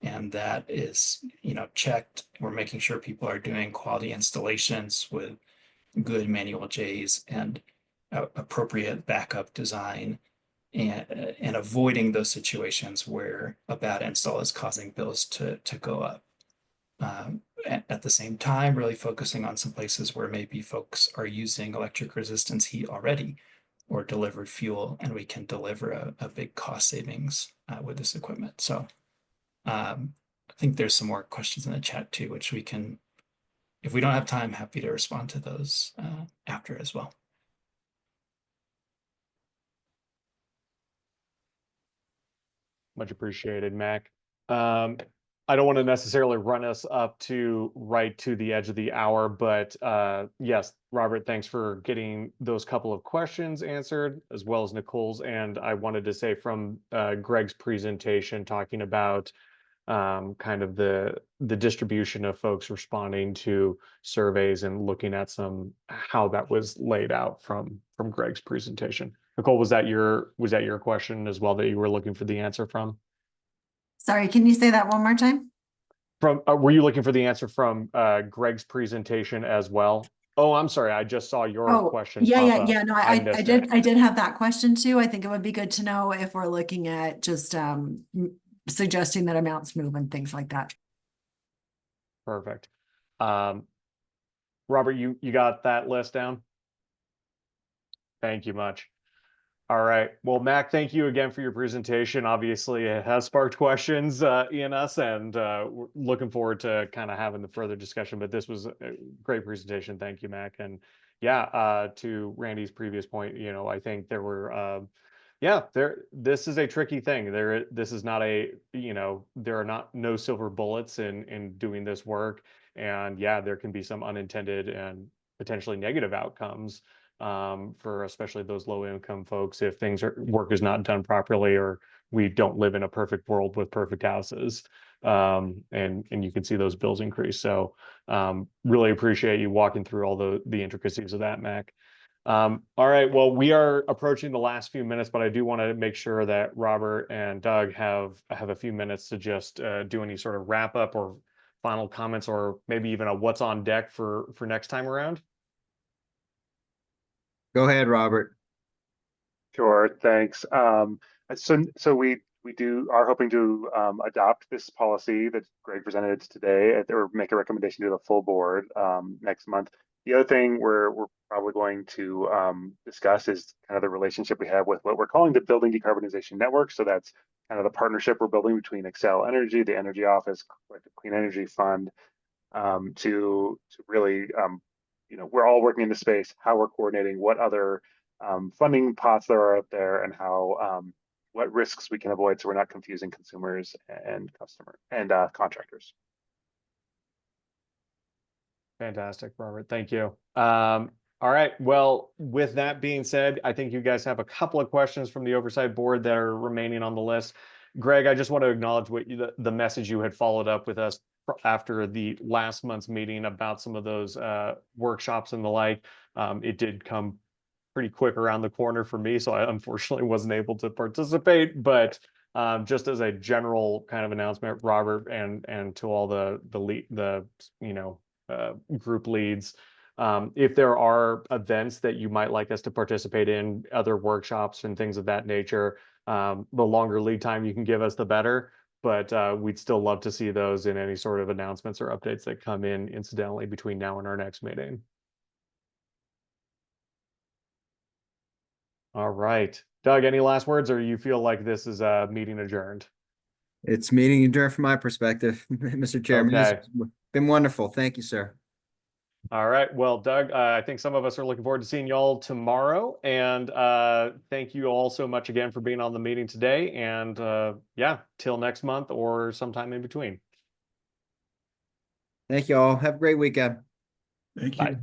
and that is, checked. We're making sure people are doing quality installations with good manual J's and appropriate backup design, and avoiding those situations where a bad install is causing bills to go up. At the same time, really focusing on some places where maybe folks are using electric resistance heat already or delivered fuel, and we can deliver a big cost savings with this equipment. So I think there's some more questions in the chat too, which we can, if we don't have time, happy to respond to those after as well. Much appreciated, Mac. I don't want to necessarily run us up to right to the edge of the hour, but yes, Robert, thanks for getting those couple of questions answered, as well as Nicole's. And I wanted to say from Greg's presentation, talking about kind of the distribution of folks responding to surveys and looking at how that was laid out from Greg's presentation. Nicole, was that your question as well that you were looking for the answer from? Sorry, can you say that one more time? From were you looking for the answer from Greg's presentation as well? Oh, I'm sorry. I just saw your Oh, question yeah, pop yeah, up. yeah. No, I I missed it. did have that question too. I think it would be good to know if we're looking at just suggesting that amounts move and things like that. Perfect. Robert, you got that list down? Thank you much. All right. Well, Mac, thank you again for your presentation. Obviously, it has sparked questions in us, and we're looking forward to kind of having the further discussion. But this was a great presentation. Thank you, Mac. And yeah, to Randy's previous point, you know, I think there were, this is a tricky thing. This is not a, you know, there are no silver bullets in doing this work. And yeah, there can be some unintended and potentially negative outcomes for especially those low income folks if work is not done properly, or we don't live in a perfect world with perfect houses. And you can see those bills increase. So really appreciate you walking through all the intricacies of that, Mac. All right, well, we are approaching the last few minutes, but I do want to make sure that Robert and Doug have a few minutes to just do any sort of wrap up or final comments, or maybe even a what's on deck for next time around. Go ahead, Robert. Sure, thanks. So we are hoping to adopt this policy that Greg presented today, or make a recommendation to the full board next month. The other thing we're probably going to discuss is kind of the relationship we have with what we're calling the Building Decarbonization Network. So that's kind of the partnership we're building between Xcel Energy, the Energy Office, Collective Clean Energy Fund, to really, you know, we're all working in the space, how we're coordinating, what other funding pots there are out there, and how what risks we can avoid, so we're not confusing consumers and contractors. Fantastic, Robert. Thank you. All right. Well, with that being said, I think you guys have a couple of questions from the oversight board that are remaining on the list. Greg, I just want to acknowledge the message you had followed up with us after the last month's meeting about some of those workshops and the like. It did come pretty quick around the corner for me, so I unfortunately wasn't able to participate. But just as a general kind of announcement, Robert, and to all the group leads, if there are events that you might like us to participate in, other workshops and things of that nature, the longer lead time you can give us, the better. But we'd still love to see those in any sort of announcements or updates that come in incidentally between now and our next meeting. All right. Doug, any last words, or you feel like this is a meeting adjourned? It's meeting adjourned from my perspective, Mr. Chairman. Okay. It's been wonderful. Thank you, sir. All right. Well, Doug, I think some of us are looking forward to seeing y'all tomorrow. And thank you all so much again for being on the meeting today. And yeah, till next month or sometime in between. Thank you all. Have a great weekend. Thank Bye. you.